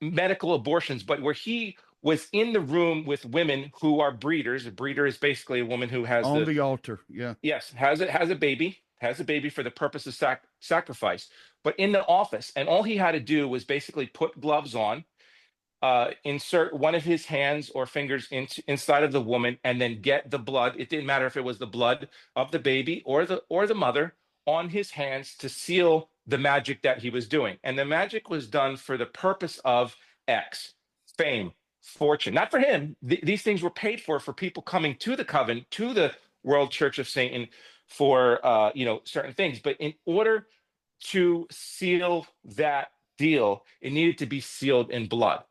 medical abortions, but where he was in the room with women who are breeders. A breeder is basically a woman who has On the altar. Yeah. yes, has a baby for the purpose of sacrifice, but in the office, and all he had to do was basically put gloves on, insert one of his hands or fingers inside of the woman, and then get the blood. It didn't matter if it was the blood of the baby or the mother on his hands to seal the magic that he was doing. And the magic was done for the purpose of X, fame, fortune. Not for him. These things were paid for people coming to the coven, to the World Church of Satan, for certain things. But in order to seal that deal, it needed to be sealed in blood.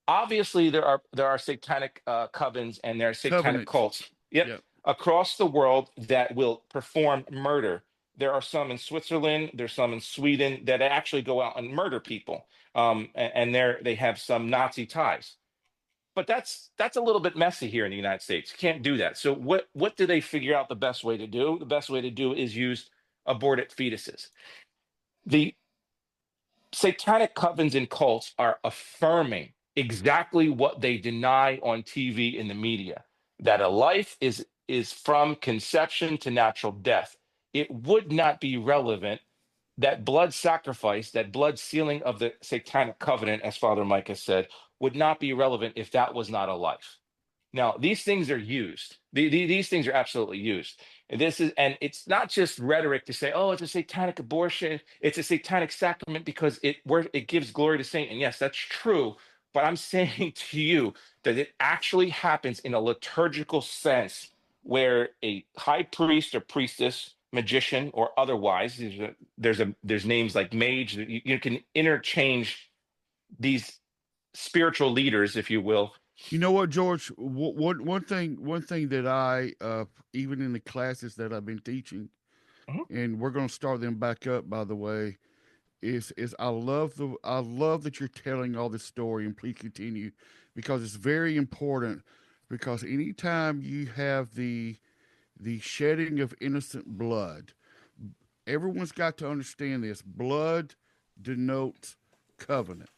Obviously, there are satanic covens, and there are satanic Covenants. cults. Yep. Yep. Across the world that will perform murder. There are some in Switzerland. There's some in Sweden that actually go out and murder people. And they have some Nazi ties. But that's a little bit messy here in the United States. You can't do that. So what do they figure out the best way to do? The best way to do is use aborted fetuses. The satanic covens and cults are affirming exactly what they deny on TV in the media, that a life is from conception to natural death. It would not be relevant, that blood sacrifice, that blood sealing of the satanic covenant, as Father Mike has said, would not be relevant if that was not a life. Now, these things are used. These things are absolutely used. And it's not just rhetoric to say, "Oh, it's a satanic abortion. It's a satanic sacrament because it gives glory to Satan." Yes, that's true. But I'm saying to you that it actually happens in a liturgical sense, where a high priest or priestess, magician or otherwise, there's names like mage. You can interchange these spiritual leaders, if you will. You know what, George? One thing that I even in the classes that I've been teaching, Mhm. and we're going to start them back up, by the way, is I love that you're telling all this story, and please continue, because it's very important. Because anytime you have the shedding of innocent blood, everyone's got to understand this. Blood denotes covenant.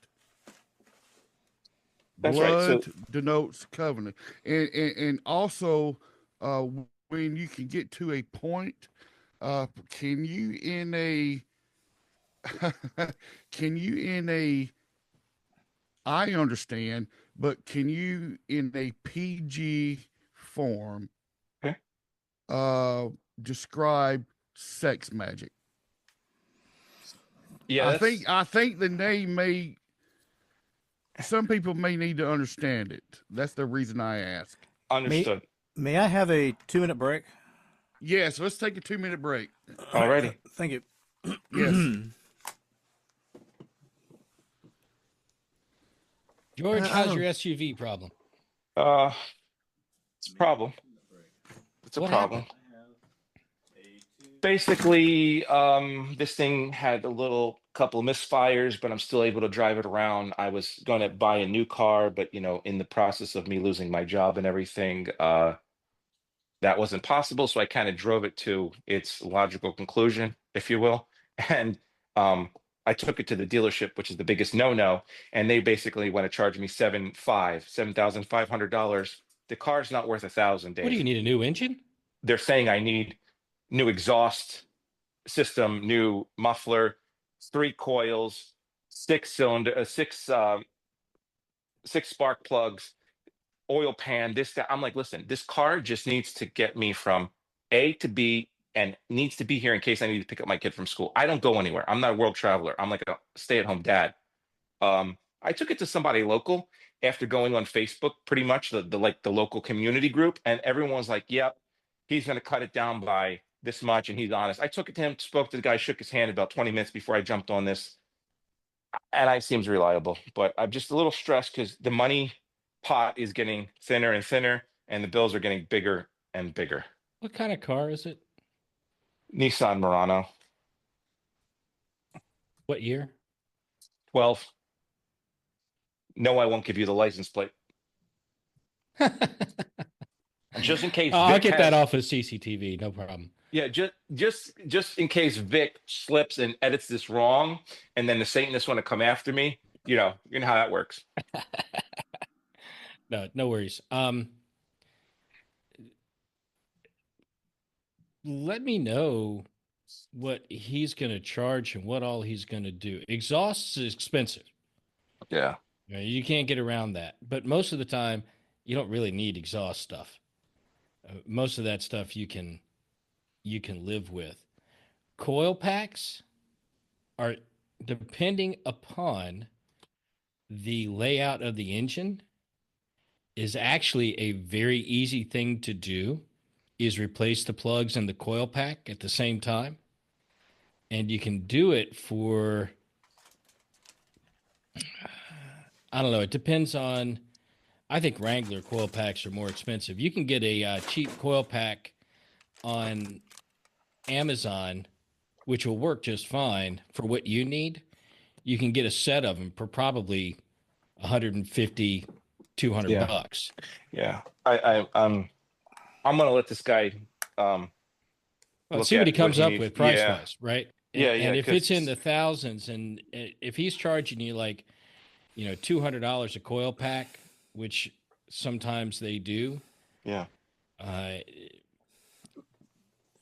That's right. Blood So denotes covenant, and also when you can get to a point, can you in a can you in a I understand, but can you in a PG form okay. describe sex magic? Yeah, I think the name may some people may need to understand it. That's the reason I ask. understood. May I have a 2-minute break? Yes, let's take a 2-minute break. Alrighty. Thank you. Yes. George, how's your SUV problem? It's a problem. It's a What problem. happened? Basically, this thing had a couple of misfires, but I'm still able to drive it around. I was going to buy a new car, but in the process of me losing my job and everything, that wasn't possible. So I kind of drove it to its logical conclusion, if you will. And I took it to the dealership, which is the biggest no-no, and they basically want to charge me $7,500. The car's not worth $1,000, What do you Dave. need, a new engine? They're saying I need new exhaust system, new muffler, 3 coils, 6 cylinder, six spark plugs, oil pan, this, that. I'm like, listen, this car just needs to get me from A to B and needs to be here in case I need to pick up my kid from school. I don't go anywhere. I'm not a world traveler. I'm like a stay-at-home dad. I took it to somebody local, after going on Facebook, pretty much the like the local community group, and everyone's like, "Yep, he's going to cut it down by this much," and he's honest. I took it to him, spoke to the guy, shook his hand about 20 minutes before I jumped on this, and I seems reliable. But I'm just a little stressed because the money pot is getting thinner and thinner, and the bills are getting bigger and bigger. What kind of car is it? Nissan Murano, What year? 12. No, I won't give you the license plate. Just in case I'll Vic get that has- off of CCTV. No problem. Yeah, just in case Vic slips and edits this wrong, and then the Satanists want to come after me. You know how that works. No worries. Let me know what he's going to charge and what all he's going to do. Exhaust is expensive. Yeah. You can't get around that. But most of the time, you don't really need exhaust stuff. Most of that stuff you can live with. Coil packs are, depending upon the layout of the engine, is actually a very easy thing to do, is replace the plugs in the coil pack at the same time. And you can do it for, I don't know, it depends on, I think Wrangler coil packs are more expensive. You can get a cheap coil pack on Amazon, which will work just fine for what you need. You can get a set of them for probably 150, 200 Yeah. bucks. Yeah. I'm gonna let this guy Well, look see what at he comes what he up needs. with price Yeah. wise, right? Yeah, And yeah, if it's in 'cause- the thousands, and if he's charging you like, $200 a coil pack, which sometimes they do, Yeah.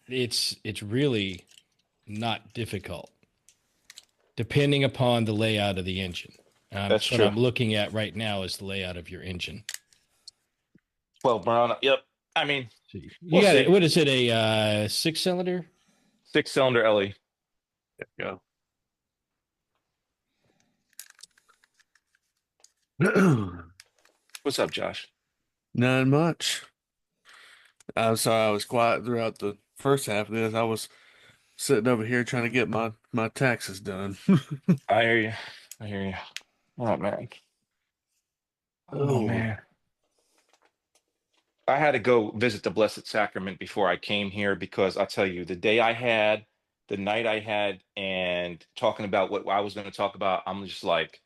it's really not difficult, depending upon the layout of the engine. That's what true. I'm looking at right now is the layout of your engine. 12 Murano. Yep. I mean, You We'll got see. it. What is it? A 6-cylinder? 6-cylinder LE. Go. What's up, Josh? Not much. I'm sorry I was quiet throughout the first half of this. I was sitting over here trying to get my taxes done. I hear you. I hear you. Oh man. Oh Oh. man. I had to go visit the Blessed Sacrament before I came here because I'll tell you, the day I had, the night I had, and talking about what I was going to talk about, I'm just like,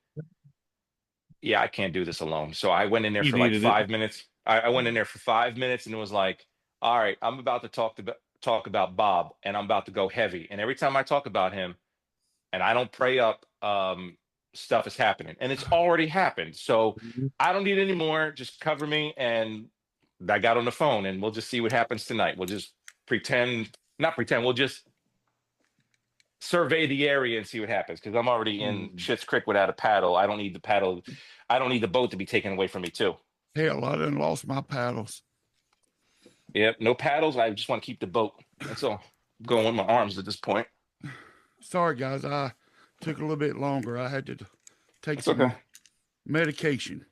yeah, I can't do this alone. So I went in there You for like needed it. 5 minutes. I went in there for 5 minutes and it was like, all right, I'm about to talk about Bob, and I'm about to go heavy. And every time I talk about him and I don't pray up, stuff is happening, and it's already happened. So I don't need any more. Just cover me. And I got on the phone, and we'll just see what happens tonight. We'll just not pretend. We'll just survey the area and see what happens, because I'm already in Schitt's Creek without a paddle. I don't need the paddle. I don't need the boat to be taken away from me too. Hell, I done lost my paddles. Yep, no paddles. I just want to keep the boat. That's all. I'm going with my arms at this point. Sorry, guys. I took a little bit longer. I had to take It's some okay. medication.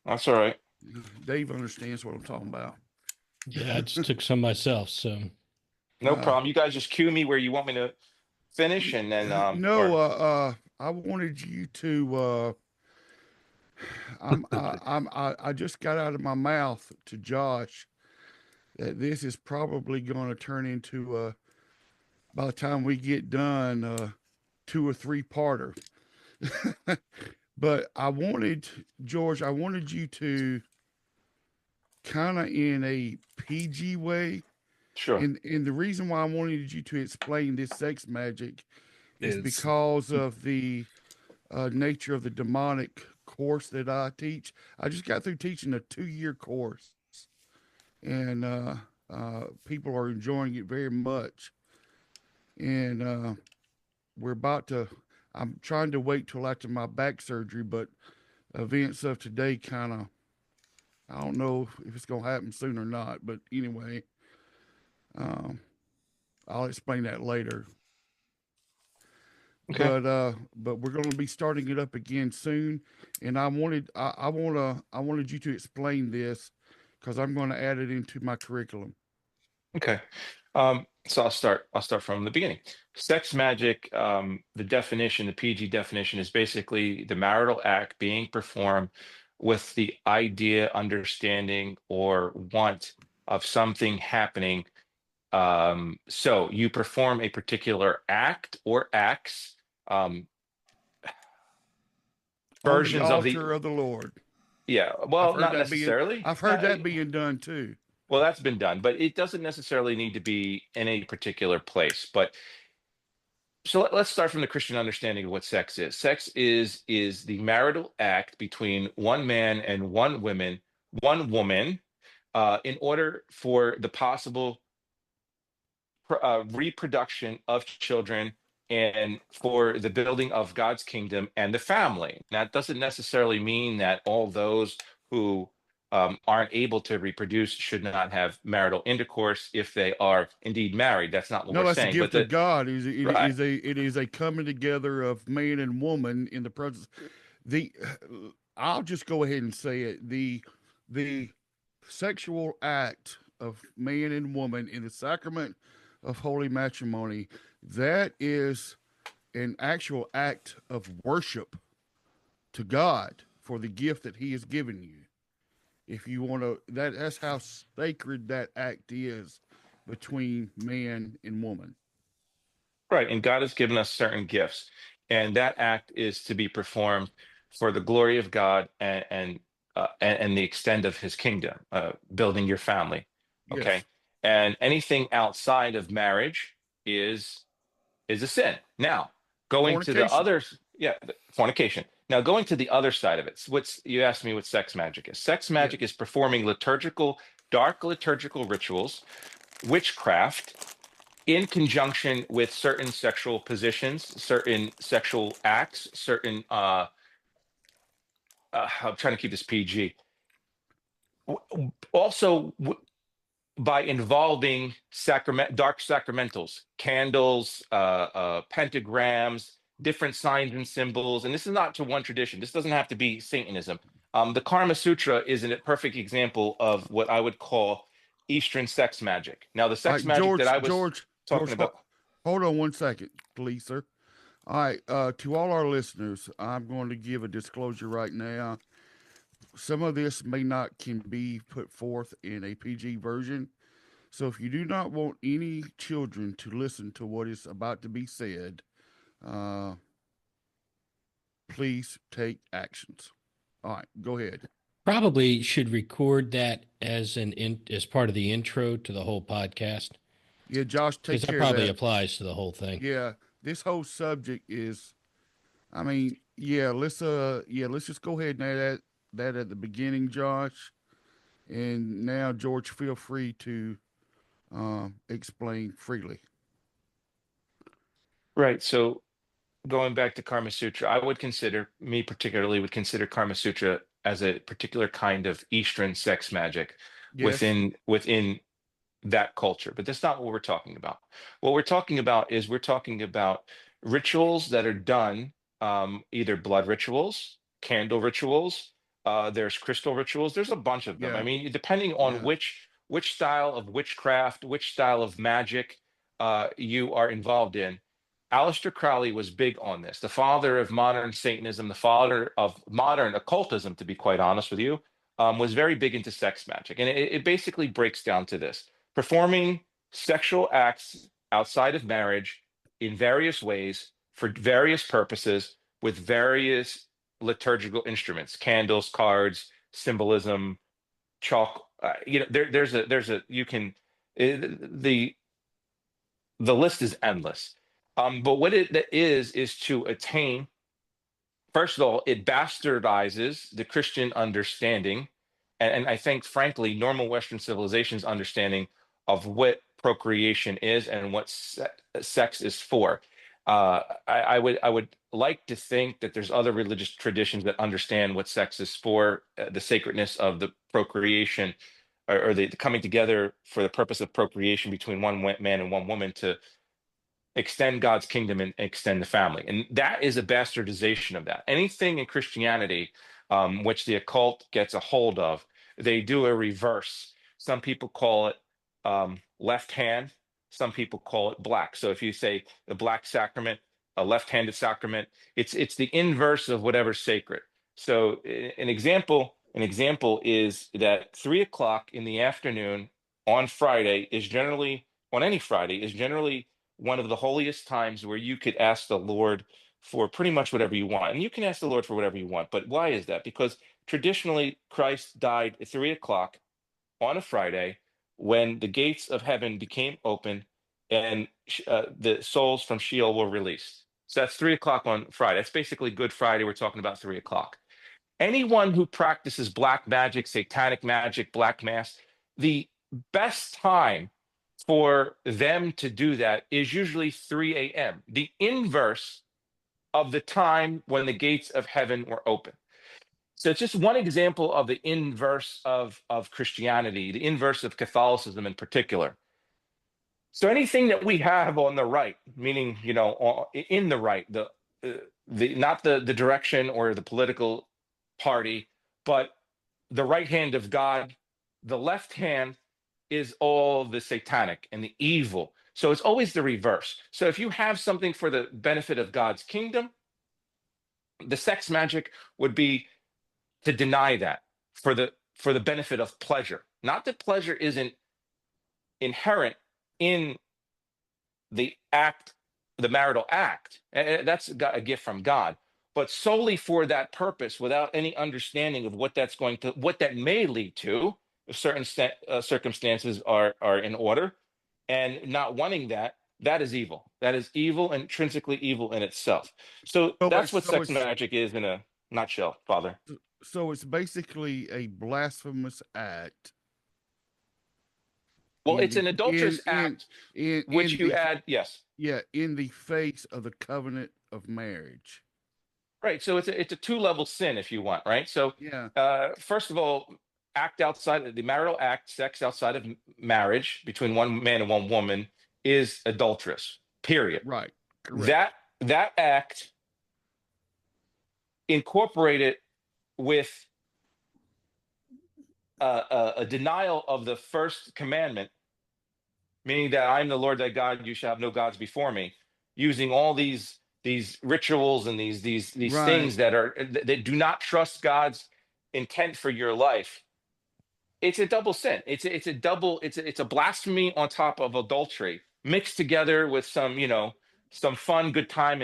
That's all right. Dave understands what I'm talking about. Yeah, I just took some myself. So No Uh, problem. You guys just cue me where you want me to finish, and then No, or- I wanted you to. I just got out of my mouth to Josh that this is probably going to turn into by the time we get done, 2 or 3 parter. But I wanted George. I wanted you to kind of in a PG way. sure. And the reason why I wanted you to explain this sex magic is Is- because of the nature of the demonic course that I teach. I just got through teaching a 2-year course, and people are enjoying it very much. And we're about to. I'm trying to wait till after my back surgery, but events of today kind of. I don't know if it's gonna happen soon or not, but anyway. I'll explain that later. Okay. but we're going to be starting it up again soon, and I wanted you to explain this because I'm going to add it into my curriculum. Okay. So I'll start from the beginning. Sex magic, the definition, the PG definition is basically the marital act being performed with the idea, understanding, or want of something happening. So you perform a particular act or acts, um, On the versions of altar of the Lord. yeah, I've well, heard not that being necessarily. I've heard that being done too. Well, that's been done, but it doesn't necessarily need to be in a particular place. But so let's start from the Christian understanding of what sex is. Sex is the marital act between one man and one woman, in order for the possible reproduction of children and for the building of God's kingdom and the family. That doesn't necessarily mean that all those who aren't able to reproduce should not have marital intercourse if they are indeed married. That's not what No, we're that's the saying. But gift the of God. right, It is a coming together of man and woman in the presence. The I'll just go ahead and say it. The sexual act of man and woman in the sacrament of holy matrimony, that is an actual act of worship to God for the gift that He has given you. If you want to, that's how sacred that act is between man and woman. right. And God has given us certain gifts, and that act is to be performed for the glory of God and the extent of His kingdom, building your family. Okay, Yes, and anything outside of marriage is is a sin. Now, going to the fornication. others, yeah, fornication. Now, going to the other side of it, what's you asked me what sex magic is. Sex Yes, magic is performing dark liturgical rituals, witchcraft, in conjunction with certain sexual positions, certain sexual acts, certain. I'm trying to keep this PG. Also, by involving dark sacramentals, candles, pentagrams, different signs and symbols. And this is not to one tradition. This doesn't have to be Satanism. The Karma Sutra is a perfect example of what I would call Eastern sex magic. Now, the all sex right, magic that I was George, talking about. hold on one second, please, sir. All right, to all our listeners, I'm going to give a disclosure right now. Some of this may not can be put forth in a PG version. So if you do not want any children to listen to what is about to be said, uh, please take actions. All right, go ahead. Probably should record that as part of the intro to the whole podcast Yeah, Josh, because take that care of probably that. applies to the whole thing. Yeah, this whole subject is. I mean, yeah, let's just go ahead and add that at the beginning, Josh. And now, George, feel free to explain freely. Right. So going back to Karma Sutra, I would consider, me particularly, would consider Karma Sutra as a particular kind of Eastern sex magic Yes. within that culture. But that's not what we're talking about. What we're talking about is we're talking about rituals that are done, either blood rituals, candle rituals, there's crystal rituals, there's a bunch of them. I Yeah. mean, depending on Yeah. which style of witchcraft, which style of magic you are involved in. Aleister Crowley was big on this, the father of modern Satanism, the father of modern occultism, to be quite honest with you, was very big into sex magic. And it basically breaks down to this: performing sexual acts outside of marriage in various ways for various purposes with various liturgical instruments, candles, cards, symbolism, chalk. There's a you can the the list is endless. But what it is to attain, first of all, it bastardizes the Christian understanding, and I think, frankly, normal Western civilization's understanding of what procreation is and what sex is for. I would like to think that there's other religious traditions that understand what sex is for, the sacredness of the procreation, or the coming together for the purpose of procreation between one man and one woman to extend God's kingdom and extend the family. And that is a bastardization of that. Anything in Christianity, which the occult gets a hold of, they do a reverse. Some people call it left hand. Some people call it black. So if you say the black sacrament, a left-handed sacrament, it's the inverse of whatever's sacred. So an example is that 3 o'clock in the afternoon on Friday is generally on any Friday is generally one of the holiest times where you could ask the Lord for pretty much whatever you want. And you can ask the Lord for whatever you want. But why is that? Because traditionally, Christ died at 3 o'clock on a Friday when the gates of heaven became open and the souls from Sheol were released. So that's 3 o'clock on Friday. That's basically Good Friday. We're talking about 3 o'clock. Anyone who practices black magic, satanic magic, black mass, the best time for them to do that is usually 3 a.m., the inverse of the time when the gates of heaven were open. So it's just one example of the inverse of Christianity, the inverse of Catholicism in particular. So anything that we have on the right, meaning in the right, the not the direction or the political party, but the right hand of God, the left hand is all the satanic and the evil. So it's always the reverse. So if you have something for the benefit of God's kingdom, the sex magic would be to deny that for the benefit of pleasure. Not that pleasure isn't inherent in the act, the marital act. That's a gift from God, but solely for that purpose, without any understanding of what that may lead to, if certain circumstances are in order, and not wanting that. That is evil. That is evil, intrinsically evil in itself. So So that's it's what so sex it's magic is in a nutshell, Father. so it's basically a blasphemous act Well, in it's the an adulterous act, which in you the add, yes. yeah, in the face of the covenant of marriage. Right. So it's a two-level sin, if you want, right? So Yeah, first of all, act outside of the marital act, sex outside of marriage between one man and one woman is adulterous. Period. right. Correct. That act incorporated with a denial of the first commandment, meaning that I'm the Lord thy God, you shall have no gods before me, using all these rituals and these Right. things that do not trust God's intent for your life. It's a double sin. It's a blasphemy on top of adultery, mixed together with some fun, good time,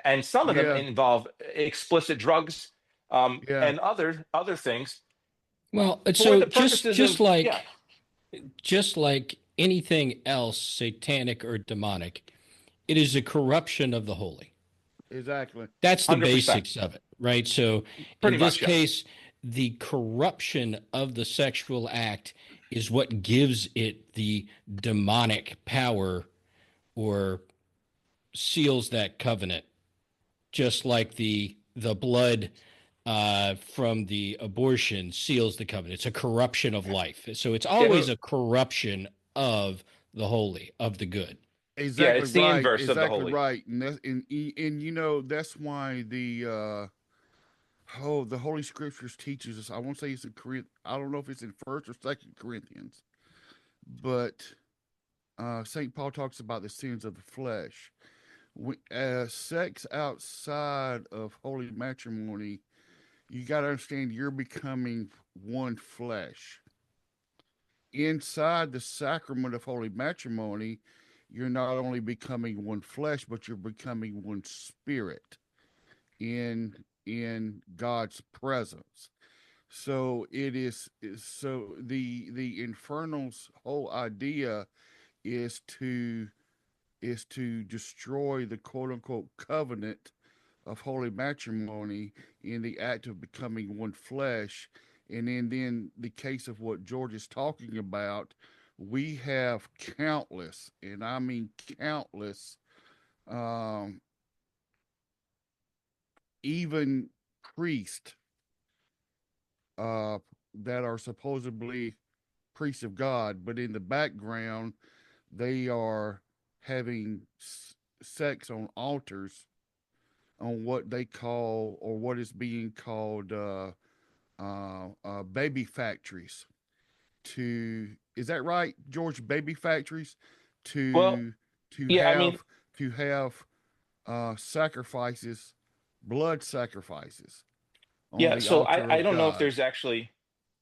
and some of them Yeah. involve explicit drugs, Yeah. and other things Well, for so the purposes of, yeah. just like anything else, satanic or demonic, it is a corruption of the holy. Exactly. That's the 100%. basics of it, right? So in Pretty this much, yes. case, the corruption of the sexual act is what gives it the demonic power or seals that covenant, just like the blood from the abortion seals the covenant. It's a corruption of life. So it's Yeah, always a corruption of the holy, of the good. yeah, Exactly it's the right. inverse of the Exactly holy. right. And that's why the Holy Scriptures teaches us. I won't say it's in Corinth. I don't know if it's in First or Second Corinthians, but Saint Paul talks about the sins of the flesh. Sex outside of holy matrimony, you got to understand you're becoming one flesh. Inside the sacrament of holy matrimony, you're not only becoming one flesh, but you're becoming one spirit in God's presence. So it is so the infernal's whole idea is to destroy the quote unquote covenant of holy matrimony in the act of becoming one flesh. And then the case of what George is talking about, we have countless, and I mean countless, um, even priests that are supposedly priests of God, but in the background, they are having sex on altars, on what they call, or what is being called, baby factories. Is that right, George? Baby factories Well, to to yeah, I mean, have to have sacrifices, blood sacrifices on yeah. the So altar I of don't know if God. there's actually.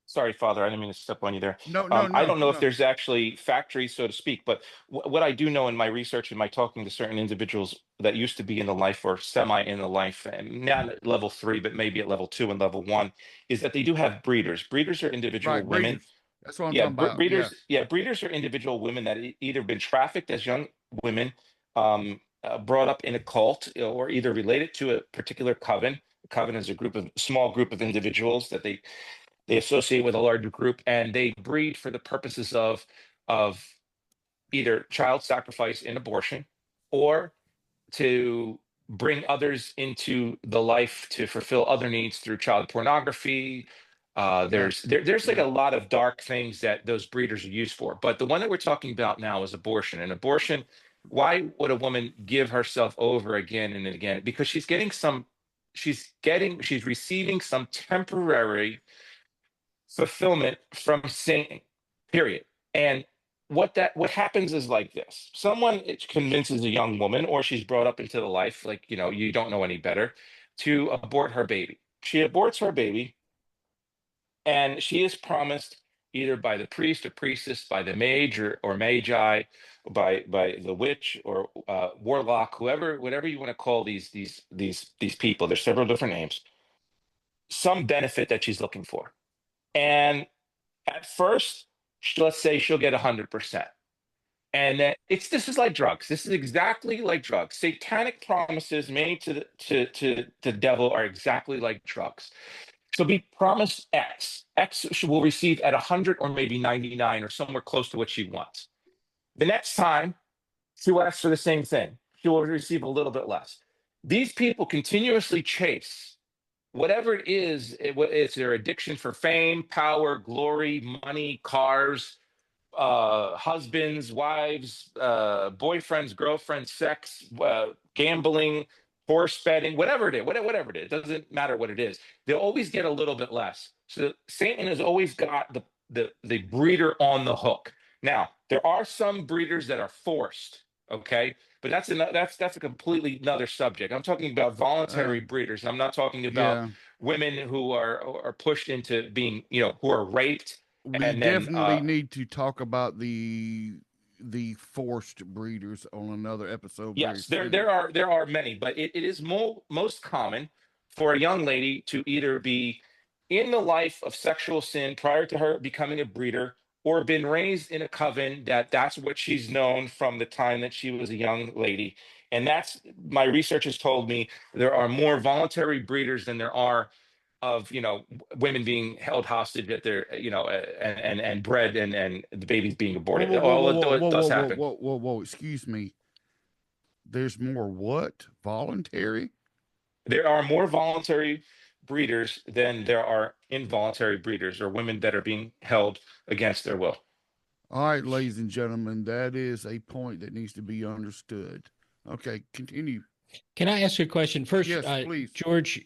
Sorry, Father, I didn't mean to step on you there. No, no, I no, don't know if no. there's actually factories, so to speak, but what I do know in my research and my talking to certain individuals that used to be in the life or semi in the life, and not at level 3, but maybe at level 2 and level 1, is that they do have breeders. Breeders are individual Right, women. breeders. That's what I'm Yeah, talking about. Yeah, breeders. Yeah, breeders are individual women that either been trafficked as young women, brought up in a cult, or either related to a particular coven. A coven is a small group of individuals that they associate with a larger group, and they breed for the purposes of either child sacrifice and abortion, or to bring others into the life to fulfill other needs through child pornography. that. There's like Yeah. a lot of dark things that those breeders are used for. But the one that we're talking about now is abortion. And abortion, why would a woman give herself over again and again? Because she's receiving some temporary fulfillment from Satan, period. And what happens is like this: someone convinces a young woman, or she's brought up into the life, like, you don't know any better, to abort her baby. She aborts her baby, and she is promised, either by the priest or priestess, by the mage or magi, by the witch or warlock, whoever, whatever you want to call these people. There's several different names. Some benefit that she's looking for, and at first, let's say she'll get 100%. And then this is like drugs. This is exactly like drugs. Satanic promises made to the devil are exactly like drugs. She'll be promised X. X she will receive at 100 or maybe 99 or somewhere close to what she wants. The next time, she will ask for the same thing. She will receive a little bit less. These people continuously chase whatever it is. It's their addiction for fame, power, glory, money, cars, husbands, wives, boyfriends, girlfriends, sex, gambling, horse betting, whatever it is, whatever it is, it doesn't matter what it is. They'll always get a little bit less. So Satan has always got the breeder on the hook. Now, there are some breeders that are forced, okay, but that's a completely another subject. I'm talking about Uh, voluntary breeders. I'm not talking about yeah. women who are pushed into being, who are raped We and then definitely need to talk about the forced breeders on another episode very yes, there soon. there are there are many, but it is most common for a young lady to either be in the life of sexual sin prior to her becoming a breeder, or been raised in a coven that's what she's known from the time that she was a young lady. And that's, my research has told me, there are more voluntary breeders than there are of, women being held hostage at their, and bred, and the babies being Whoa, aborted. whoa, whoa, All whoa, it, whoa, it whoa, does whoa, whoa, happen. whoa, whoa, whoa. Excuse me. There's more what? Voluntary? There are more voluntary breeders than there are involuntary breeders, or women that are being held against their will. All right, ladies and gentlemen, that is a point that needs to be understood. Okay, continue. Can I ask you a question first? Yes, please. George,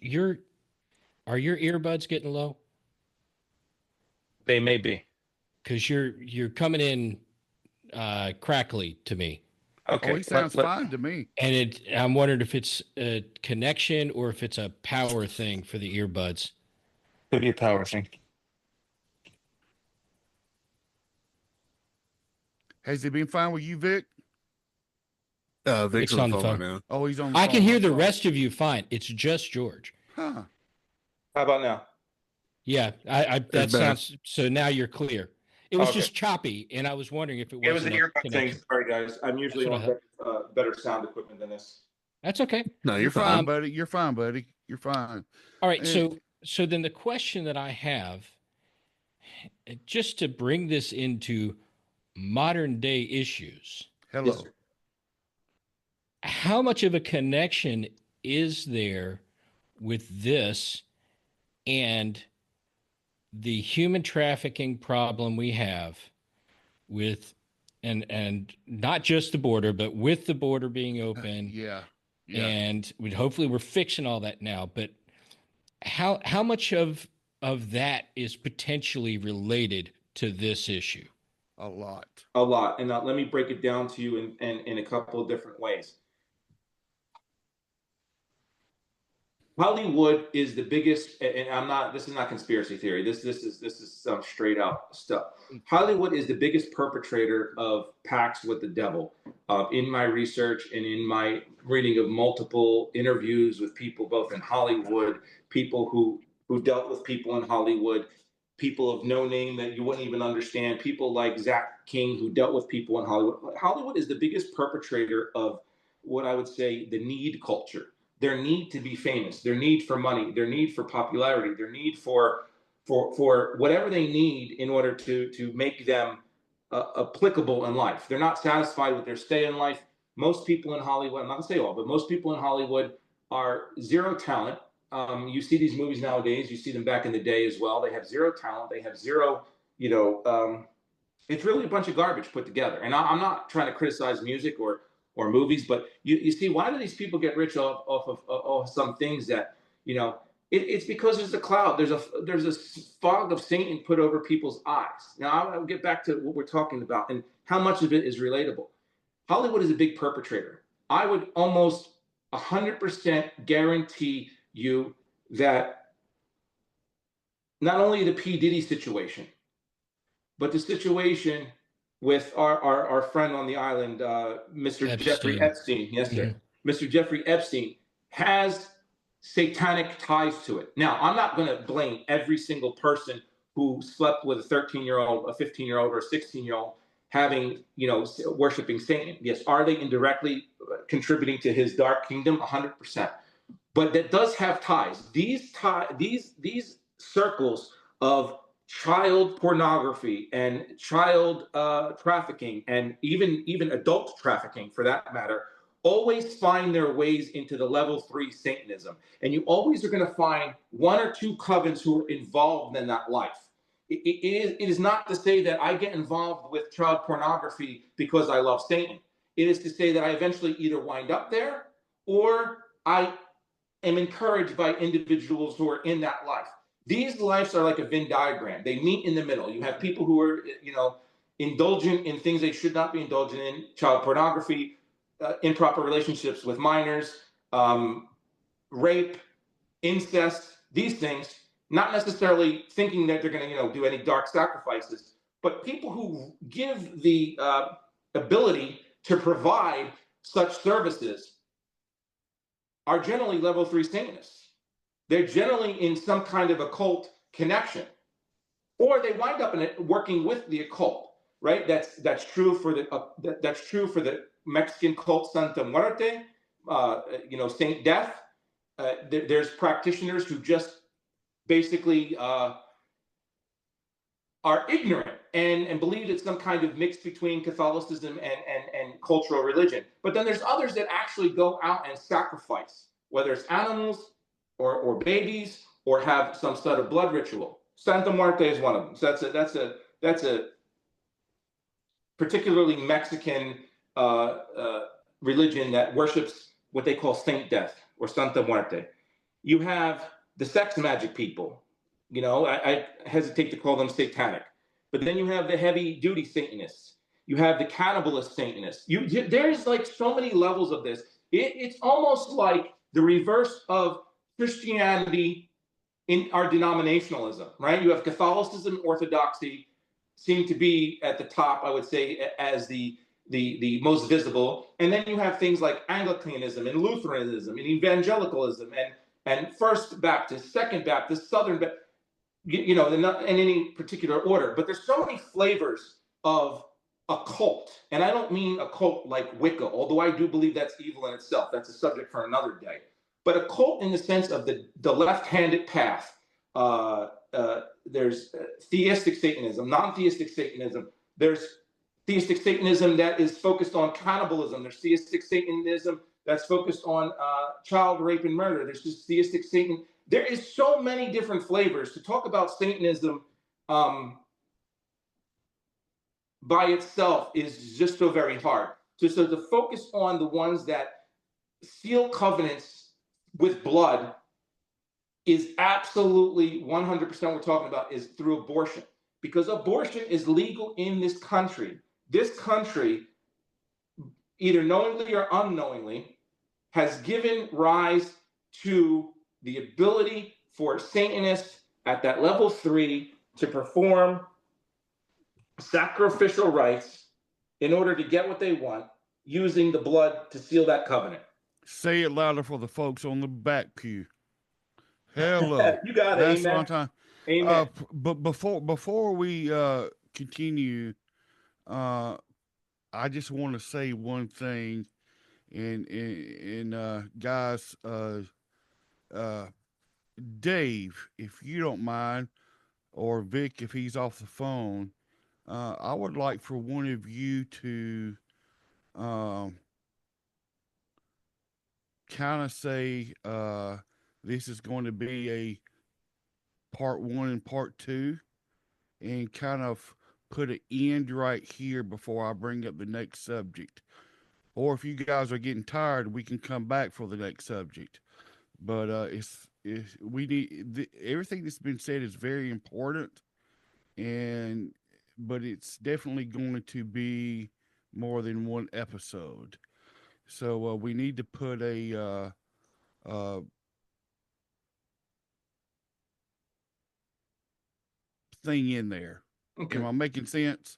are your earbuds getting low? They may be. Because you're coming in crackly to me, Oh, Okay. he sounds fine to me. and I'm wondering if it's a connection or if it's a power thing for the earbuds. Could be a power thing. Has he been fine with you, Vic? Vic's It's on the on the phone right phone. now. Oh, he's on the I can phone. hear I'm the sorry. rest of you fine. It's just George. Huh. How about now? Yeah, that better. sounds so. Now you're clear. It was Okay. just choppy, and I was wondering if it It was wasn't an a earbud thing. connection. Sorry, guys. I'm usually That's what I on thought. better sound equipment than this. That's okay. No, You're you're fine, fine. buddy. You're fine, buddy. You're fine. All right. And So then the question that I have, just to bring this into modern day issues, hello. Yes, sir. how much of a connection is there with this and the human trafficking problem we have with and not just the border, but with the border being open. Yeah. And hopefully we're fixing all that now. But how much of that is potentially related to this issue? A lot. A lot. And let me break it down to you in a couple of different ways. Hollywood is the biggest, and this is not conspiracy theory. This is some straight out stuff. Hollywood is the biggest perpetrator of pacts with the devil. In my research and in my reading of multiple interviews with people both in Hollywood, people who dealt with people in Hollywood, people of no name that you wouldn't even understand, people like Zach King who dealt with people in Hollywood. Hollywood is the biggest perpetrator of what I would say the need culture. Their need to be famous, their need for money, their need for popularity, their need for whatever they need in order to make them applicable in life. They're not satisfied with their stay in life. Most people in Hollywood, I'm not gonna say all, but most people in Hollywood are zero talent. You see these movies nowadays, you see them back in the day as well. They have zero talent. They have zero, it's really a bunch of garbage put together. And I'm not trying to criticize music or movies, but you see, why do these people get rich off of some things that, it's because there's a cloud, there's a fog of Satan put over people's eyes. Now I'll get back to what we're talking about and how much of it is relatable. Hollywood is a big perpetrator. I would almost 100% guarantee you that not only the P. Diddy situation, but the situation with our friend on the island, Mr. Epstein. Jeffrey Epstein. Yes, sir. Mr. Jeffrey Epstein has satanic ties to it. Now, I'm not going to blame every single person who slept with a 13-year-old, a 15-year-old, or a 16-year-old having, worshiping Satan. Yes, are they indirectly contributing to his dark kingdom? 100%. But that does have ties. These circles of child pornography and child trafficking, and even adult trafficking for that matter, always find their ways into the level 3 Satanism. And you always are going to find one or two covens who are involved in that life. It is not to say that I get involved with child pornography because I love Satan. It is to say that I eventually either wind up there or I am encouraged by individuals who are in that life. These lives are like a Venn diagram. They meet in the middle. You have people who are, indulgent in things they should not be indulgent in, child pornography, improper relationships with minors, rape, incest, these things, not necessarily thinking that they're going to, do any dark sacrifices, but people who give the ability to provide such services are generally level 3 Satanists. They're generally in some kind of occult connection, or they wind up in it working with the occult. Right? That's true for the Mexican cult Santa Muerte, Saint Death. There's practitioners who just basically are ignorant and believe it's some kind of mix between Catholicism and cultural religion. But then there's others that actually go out and sacrifice, whether it's animals or babies, or have some sort of blood ritual. Santa Muerte is one of them. So that's a particularly Mexican religion that worships what they call Saint Death or Santa Muerte. You have the sex magic people. I hesitate to call them satanic. But then you have the heavy duty Satanists. You have the cannibalist Satanists. There's like so many levels of this. It's almost like the reverse of Christianity in our denominationalism, right? You have Catholicism, Orthodoxy seem to be at the top, I would say, as the most visible. And then you have things like Anglicanism and Lutheranism and evangelicalism and First Baptist, Second Baptist, Southern Baptist, they're not in any particular order. But there's so many flavors of a cult. And I don't mean a cult like Wicca, although I do believe that's evil in itself. That's a subject for another day. But a cult in the sense of the left-handed path. There's theistic Satanism, non-theistic Satanism. There's theistic Satanism that is focused on cannibalism. There's theistic Satanism that's focused on child rape and murder. There's just theistic Satan. There is so many different flavors. To talk about Satanism by itself is just so very hard. So to focus on the ones that seal covenants with blood is absolutely 100% we're talking about is through abortion, because abortion is legal in this country. This country, either knowingly or unknowingly, has given rise to the ability for Satanists at that level 3 to perform sacrificial rites in order to get what they want, using the blood to seal that covenant. Say it louder for the folks on the back pew. Hello. You got it. That's Amen. what I'm talking. Amen. But before we continue, I just want to say one thing, and guys, Dave, if you don't mind, or Vic, if he's off the phone, I would like for one of you to kind of say this is going to be a part 1 and part 2, and kind of put an end right here before I bring up the next subject. Or if you guys are getting tired, we can come back for the next subject. But we need everything that's been said is very important, but it's definitely going to be more than one episode. So we need to put a thing in there. Okay. Am I making sense?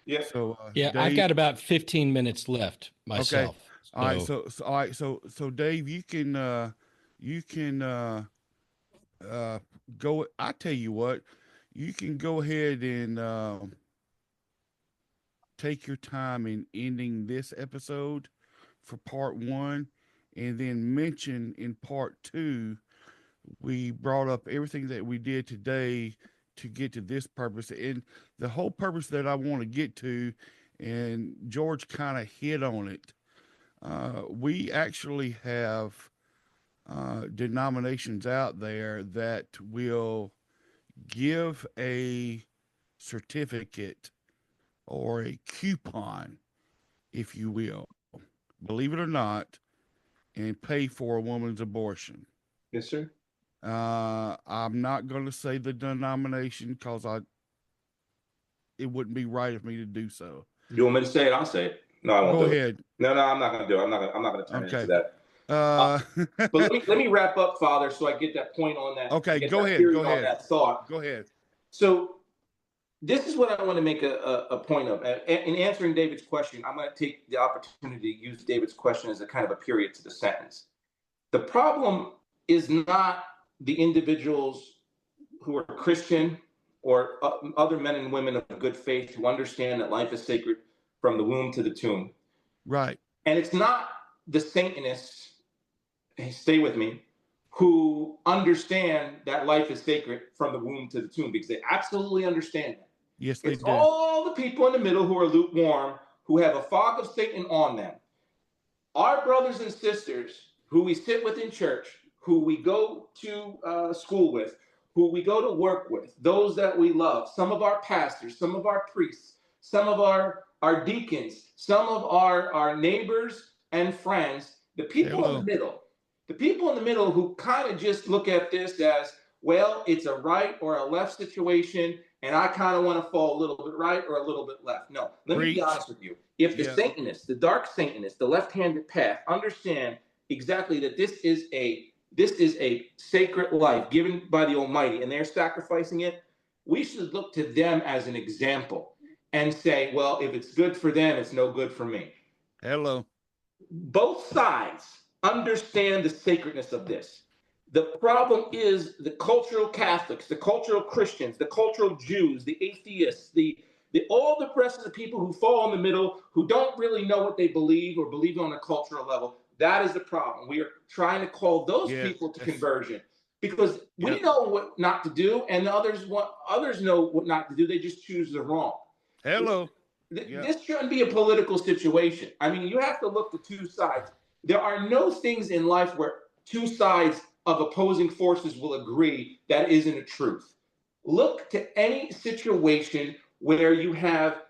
Yeah. So Yeah, Dave, I've got about 15 minutes left myself. all right. All right. So Dave, you can go. I tell you what, you can go ahead and take your time in ending this episode for part 1, and then mention in part 2 we brought up everything that we did today to get to this purpose, and the whole purpose that I want to get to, and George kind of hit on it. We actually have denominations out there that will give a certificate or a coupon, if you will, believe it or not, and pay for a woman's abortion. Yes, sir. I'm not going to say the denomination because it wouldn't be right of me to do so. You want me to say it? I'll say it. No, I won't. Go do ahead. It. No, I'm not going to do it. I'm not going to turn into that. But let me wrap up, Father, so I get that point on that. Okay, go ahead. Go ahead. That thought. Go ahead. So this is what I want to make a point of. In answering David's question, I'm going to take the opportunity to use David's question as a kind of a period to the sentence. The problem is not the individuals who are Christian or other men and women of good faith who understand that life is sacred from the womb to the tomb. Right. And it's not the Satanists, stay with me, who understand that life is sacred from the womb to the tomb, because they absolutely understand that. Yes, they it's do. all the people in the middle who are lukewarm, who have a fog of Satan on them. Our brothers and sisters who we sit with in church, who we go to school with, who we go to work with, those that we love, some of our pastors, some of our priests, some of our deacons, some of our neighbors and friends, the people in the middle who kind of just look at this as, well, it's a right or a left situation, and I kind of want to fall a little bit right or a little bit left. No, let me be honest with you. If the Satanists, the dark Satanists, the left-handed path, understand exactly that this is a sacred life given by the Almighty, and they're sacrificing it, we should look to them as an example and say, well, if it's good for them, it's no good for me. Hello. Both sides understand the sacredness of this. The problem is the cultural Catholics, the cultural Christians, the cultural Jews, the atheists, all the rest of the people who fall in the middle, who don't really know what they believe or believe on a cultural level. That is the problem. We are trying to call those people to conversion, because we know what not to do, and others know what not to do. They just choose the wrong. Hello. This shouldn't be a political situation. I mean, you have to look to two sides. There are no things in life where two sides of opposing forces will agree that isn't a truth. Look to any situation where you have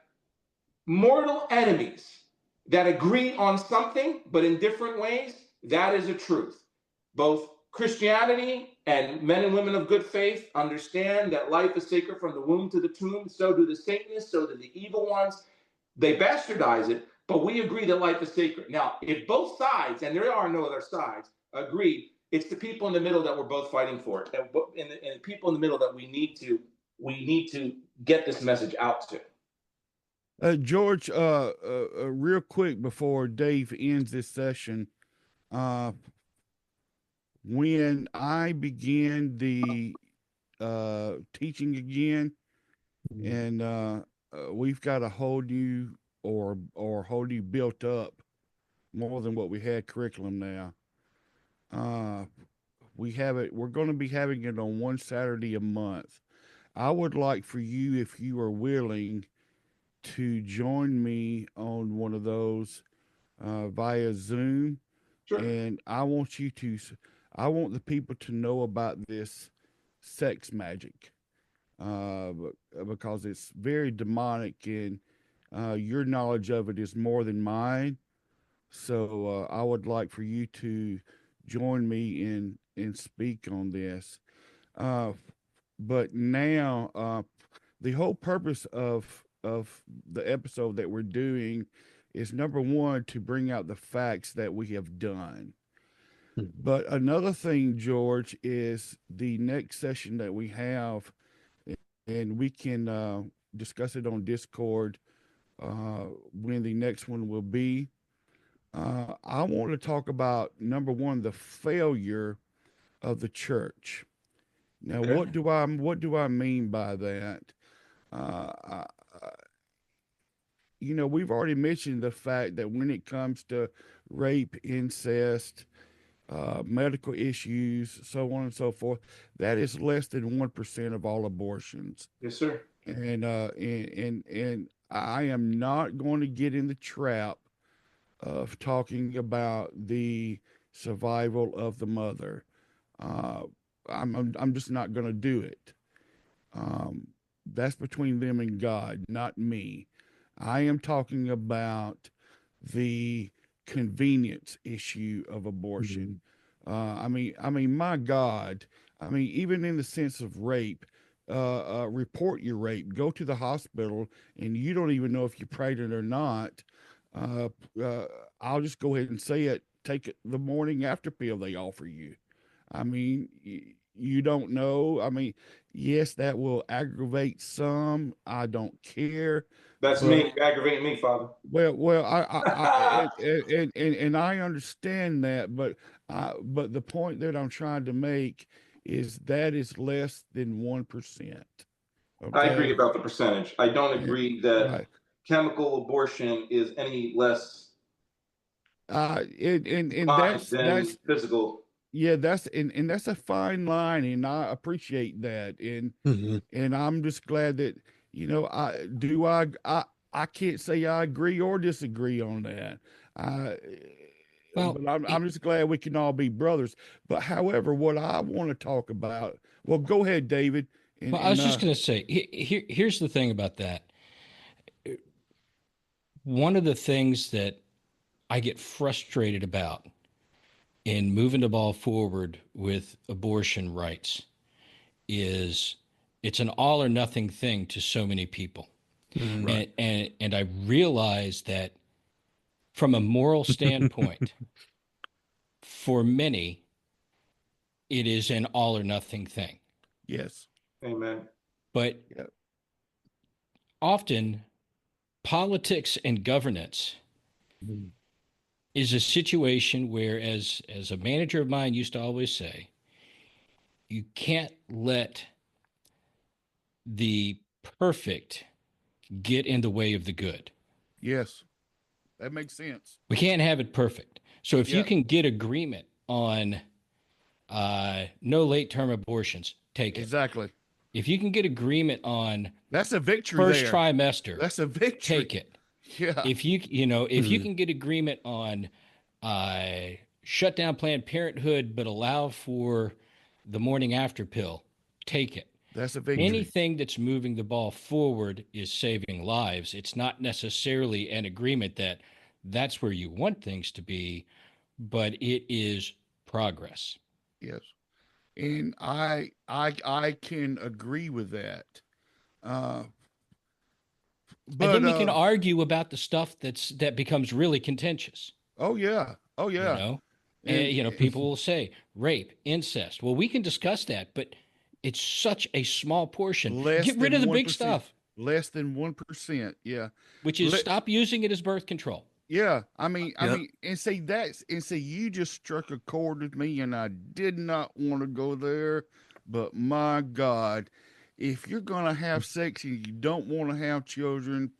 mortal enemies that agree on something, but in different ways, that is a truth. Both Christianity and men and women of good faith understand that life is sacred from the womb to the tomb. So do the Satanists, so do the evil ones. They bastardize it, but we agree that life is sacred. Now, if both sides, and there are no other sides, agree, it's the people in the middle that we're both fighting for, and the people in the middle that we need to get this message out to. George, real quick before Dave ends this session, when I began the teaching again, and we've got a whole new or whole new built up more than what we had curriculum now. We have it. We're going to be having it on one Saturday a month. I would like for you, if you are willing, to join me on one of those via Zoom. Sure. And I want the people to know about this sex magic because it's very demonic, and your knowledge of it is more than mine. So I would like for you to join me and speak on this. But now, the whole purpose of the episode that we're doing is, number one, to bring out the facts that we have done. But another thing, George, is the next session that we have, and we can discuss it on Discord when the next one will be. I want to talk about, number one, the failure of the church. Now, Okay. what do I mean by that? Uh, we've already mentioned the fact that when it comes to rape, incest, medical issues, so on and so forth, that is less than 1% of all abortions. Yes, sir. And I am not going to get in the trap of talking about the survival of the mother. I'm just not going to do it. That's between them and God, not me. I am talking about the convenience issue of abortion. I mean, my God. I mean, even in the sense of rape, report your rape. Go to the hospital, and you don't even know if you're pregnant or not. I'll just go ahead and say it. Take the morning after pill they offer you. I mean, you don't know. I mean, yes, that will aggravate some. I don't care. That's me. You're aggravating me, Father. Well, and I understand that, but the point that I'm trying to make is that is less than 1%. I agree Okay, about the percentage. I don't agree that right. chemical abortion is any less And fine than that's physical. yeah, and that's a fine line, and I appreciate that, and I'm just glad that I can't say I agree or disagree on that. Uh, Well, but I'm just glad we can all be brothers. But however, what I want to talk about, well, go ahead, David. I was just going to say, here's the thing about that. One of the things that I get frustrated about in moving the ball forward with abortion rights is it's an all or nothing thing to so many people. Right. And I realize that from a moral standpoint, for many, it is an all or nothing thing. Yes. Amen. But Yep. often politics and governance is a situation where, as a manager of mine used to always say, you can't let the perfect get in the way of the good. Yes. That makes sense. We can't have it perfect. So if you Yeah. can get agreement on no late term abortions, take it. Exactly. If you can get agreement on That's a victory first there. trimester, That's a victory. take it. Yeah. If you can get agreement on shut down Planned Parenthood but allow for the morning after pill, take it. That's a victory. Anything that's moving the ball forward is saving lives. It's not necessarily an agreement that that's where you want things to be, but it is progress. Yes. And I can agree with that. Uh, And but then we can argue about the stuff that becomes really contentious, oh yeah, oh you yeah, know. And and people will say rape, incest. Well, we can discuss that, but it's such a small portion. less Get rid than of the big 1%. stuff, Less than 1%. Yeah. which is stop using it as birth control. Yeah, I Yep. mean, and see, you just struck a chord with me, and I did not want to go there, but my God, if you're gonna have sex and you don't want to have children,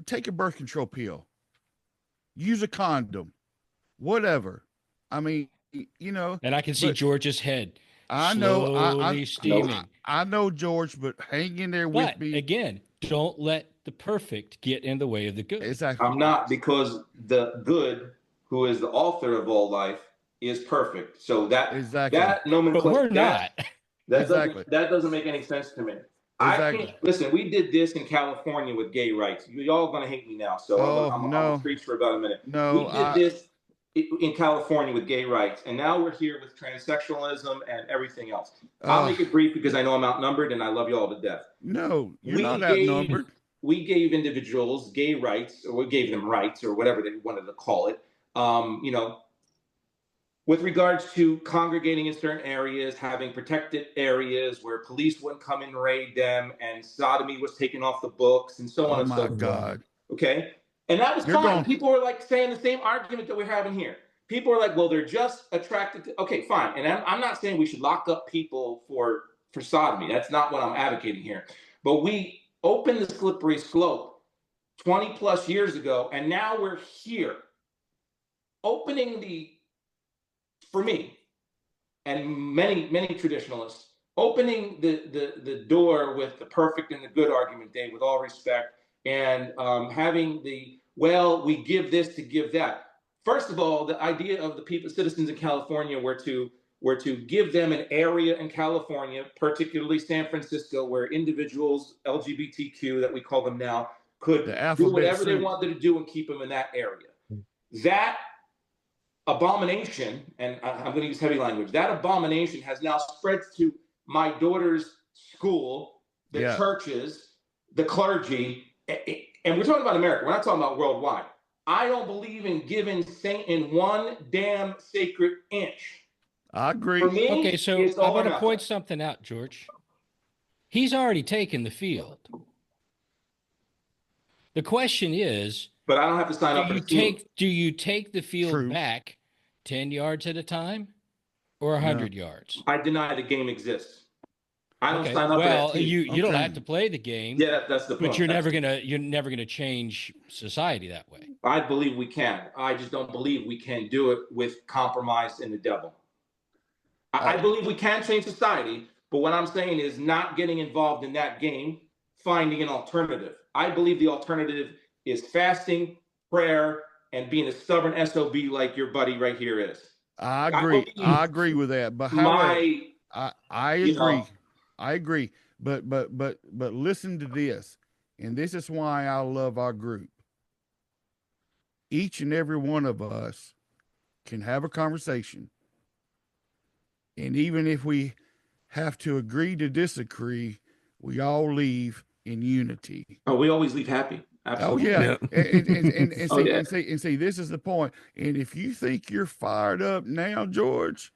take a birth control pill, use a condom, whatever. I mean, And I can see but George's head I know, slowly steaming. I know, George, but hang in there with But me. again, don't let the perfect get in the way of the good. Exactly. I'm not, because the good, who is the author of all life, is perfect. So Exactly. that But nomenclature, we're not. Exactly. that doesn't make any sense to me. I Exactly. can't listen. We did this in California with gay rights. Y'all gonna hate me now, so Oh I'm no, gonna preach for about a minute. no, We did this in California with gay rights, and now we're here with transsexualism and everything else. I'll make it brief because I know I'm outnumbered, and I love you all to death. no, you're We not gave outnumbered. we gave individuals gay rights, or we gave them rights, or whatever they wanted to call it. You know, with regards to congregating in certain areas, having protected areas where police wouldn't come and raid them, and sodomy was taken off the books, and so on Oh and my so forth. God. Okay, and that was You're fine. going. People were like saying the same argument that we're having here. People are like, well, they're just attracted to. Okay, fine. And I'm not saying we should lock up people for sodomy. That's not what I'm advocating here. But we opened the slippery slope 20 plus years ago, and now we're here opening the, for me and many traditionalists, opening the door with the perfect and the good argument, Dave, with all respect, and having the, well, we give this to give that. First of all, the idea of the people, citizens in California, were to give them an area in California, particularly San Francisco, where individuals, LGBTQ that we call them now, could do whatever they wanted to do and keep them in that area. That abomination, and I'm going to use heavy language, that abomination has now spread to my daughter's school, the churches, the clergy, and we're talking about America. We're not talking about worldwide. I don't believe in giving Satan one damn sacred inch. I agree. For me, Okay, so it's I all want or to nothing. point something out, George. He's already taken the field. The question is, But I don't have to sign up for the team. do you take the field True. back 10 yards at a time or 100 yards? I deny the game exists. I don't Okay. sign up Well, for that team. you don't have to play the game. Yeah, that's the point. But you're never gonna change society that way. I believe we can. I just don't believe we can do it with compromise and the devil. I believe we can change society, but what I'm saying is not getting involved in that game, finding an alternative. I believe the alternative is fasting, prayer, and being a stubborn SOB like your buddy right here is. I agree. I agree with that. But however, I agree. I agree. But listen to this, and this is why I love our group. Each and every one of us can have a conversation, and even if we have to agree to disagree, we all leave in unity. Oh, we always leave happy. Absolutely. Oh yeah, Yeah. and see, this is the point. And if you think you're fired up now, George,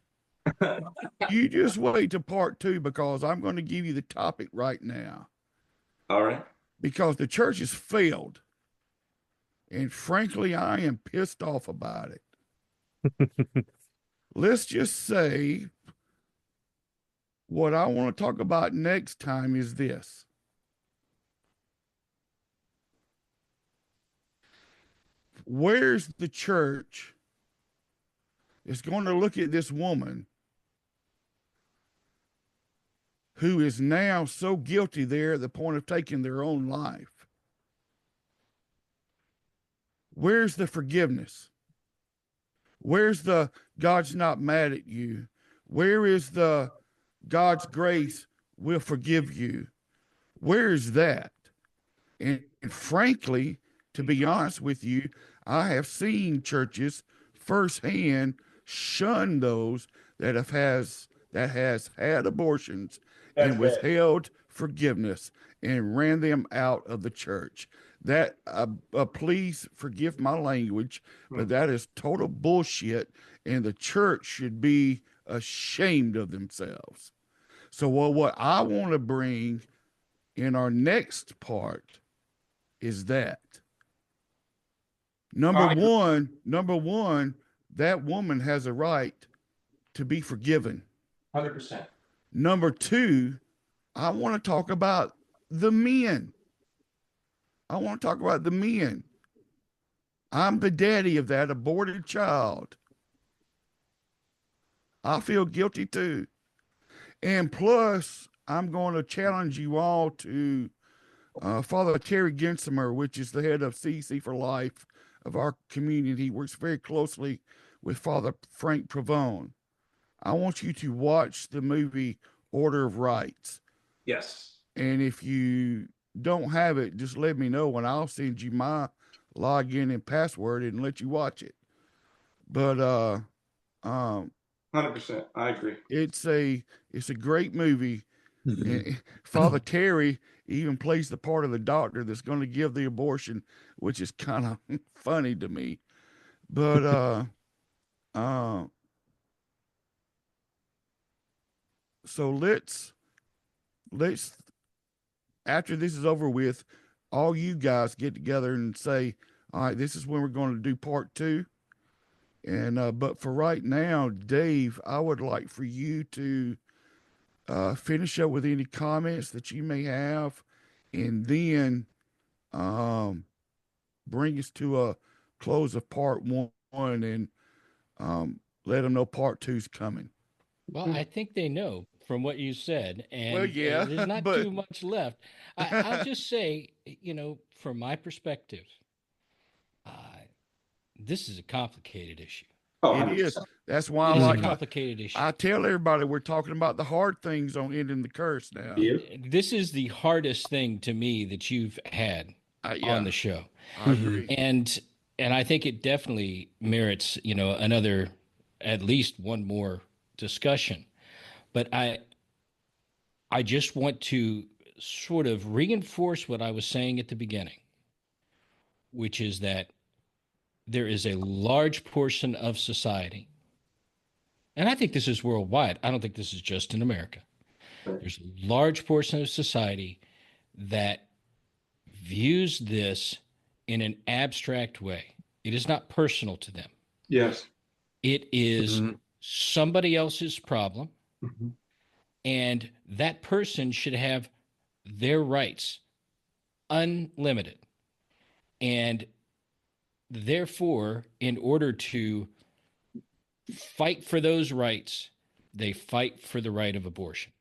you just wait to part 2, because I'm going to give you the topic right now. All right. Because the church has failed, and frankly, I am pissed off about it. Let's just say what I want to talk about next time is this. Where's the church that's going to look at this woman who is now so guilty there at the point of taking their own life? Where's the forgiveness? Where's the God's not mad at you? Where is the God's grace will forgive you. Where is that? And frankly, to be honest with you, I have seen churches firsthand shun those that has had abortions That's and bad. withheld forgiveness and ran them out of the church. That please forgive my language, but that is total bullshit, and the church should be ashamed of themselves. So, what I want to bring in our next part is that number one, that woman has a right to be forgiven. 100%. Number two, I want to talk about the men. I want to talk about the men. I'm the daddy of that aborted child. I feel guilty too. And plus, I'm going to challenge you all to Father Terry Gensimer, which is the head of CC for Life of our community. He works very closely with Father Frank Pavone. I want you to watch the movie Order of Rights. Yes. And if you don't have it, just let me know and I'll send you my login and password and let you watch it. But 100%. I agree. it's a great movie. And Father Terry even plays the part of the doctor that's going to give the abortion, which is kind of funny to me. But so let's after this is over with, all you guys get together and say, all right, this is when we're going to do part 2. And but for right now, Dave, I would like for you to finish up with any comments that you may have, and then bring us to a close of part 1 and let them know part 2's coming. Well, I think they know from what you said, and Well, yeah, there's not but too much left. I'll just say, from my perspective, this is a complicated issue. Oh, it is. 100%. That's why It I is a like. complicated issue. I tell everybody we're talking about the hard things on ending the curse now. Yeah. This is the hardest thing to me that you've had Yeah, on the show, I agree. and I think it definitely merits, another, at least one more discussion. But I just want to sort of reinforce what I was saying at the beginning, which is that there is a large portion of society, and I think this is worldwide. I don't think this is just in America. There's a large portion of society that views this in an abstract way. It is not personal to them. Yes. It is somebody else's problem, and that person should have their rights unlimited. And therefore, in order to fight for those rights, they fight for the right of abortion.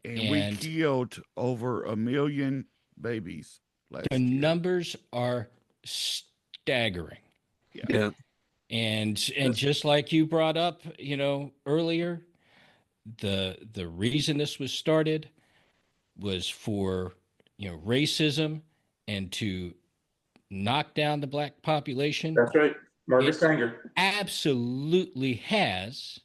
And we killed over 1 million babies last The year. numbers are staggering. Yeah. And just like you brought up, earlier, the reason this was started was for, racism and to knock down the black population. That's right. Margaret It Sanger. absolutely has.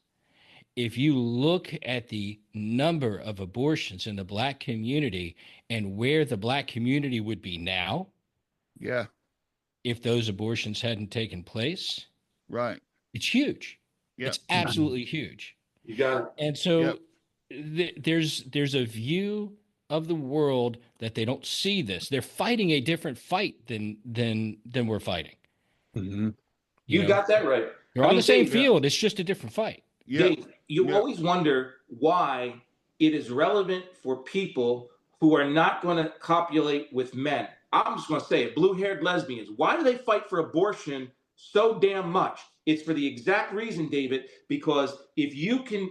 If you look at the number of abortions in the black community and where the black community would be now, Yeah, if those abortions hadn't taken place, right. it's huge. Yep. It's absolutely huge. You got it. And so there's a view of the world that they don't see this. They're fighting a different fight than we're fighting. You got that right. They're on the same Dave, field. It's just a different fight. Dave, you always wonder why it is relevant for people who are not going to copulate with men. I'm just going to say it, blue-haired lesbians. Why do they fight for abortion so damn much? It's for the exact reason, David, because if you can,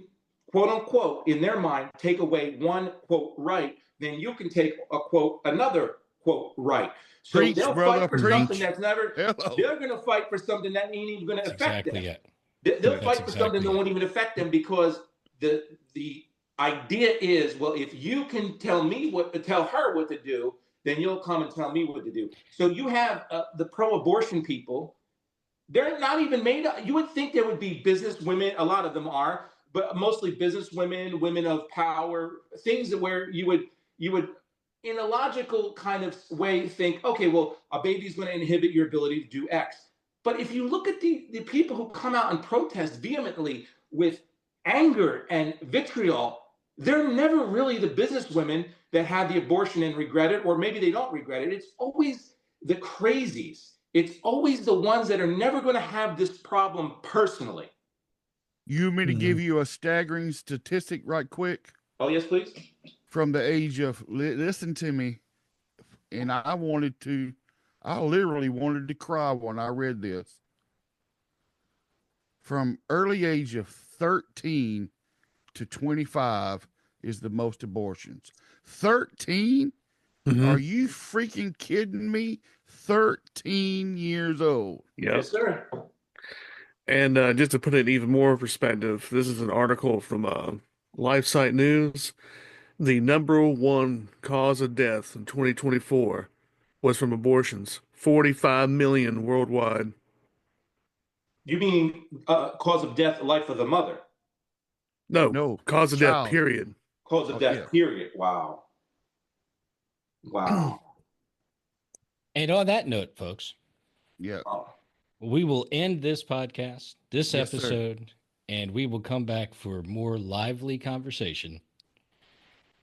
quote unquote, in their mind, take away one, quote, right, then you can take a, quote, another, quote, right. So Preach, they'll brother, fight for preach. something that's never, Hello. they're going to fight for something that ain't even going to affect them. Exactly it. They'll That's fight for something exactly that it. won't even affect them because the idea is, well, if you can tell her what to do, then you'll come and tell me what to do. So you have the pro-abortion people. They're not even made up. You would think there would be business women. A lot of them are, but mostly business women, women of power, things where you would, in a logical kind of way, think, okay, well, a baby's going to inhibit your ability to do X. But if you look at the people who come out and protest vehemently with anger and vitriol, they're never really the business women that had the abortion and regret it, or maybe they don't regret it. It's always the crazies. It's always the ones that are never going to have this problem personally. You want me to give you a staggering statistic right quick? Oh, yes, please. From the age of, listen to me, and I literally wanted to cry when I read this. From early age of 13 to 25 is the most abortions. 13? Are you freaking kidding me? 13 years old. Yep. Yes, sir. And just to put it in even more perspective, this is an article from LifeSite News. The number one cause of death in 2024 was from abortions. 45 million worldwide. You mean cause of death, life of the mother? No, cause of child. death, period. Cause of death, period. Wow. Wow. And on that note, folks, Yeah. we will end this podcast, this Yes, sir. episode, and we will come back for more lively conversation.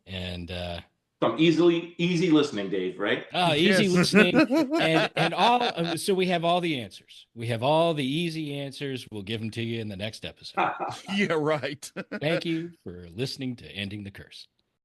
And Some easy listening, Dave, right? easy Yes. listening, and all. So we have all the answers. We have all the easy answers. We'll give them to you in the next episode. Yeah, right. Thank you for listening to Ending the Curse.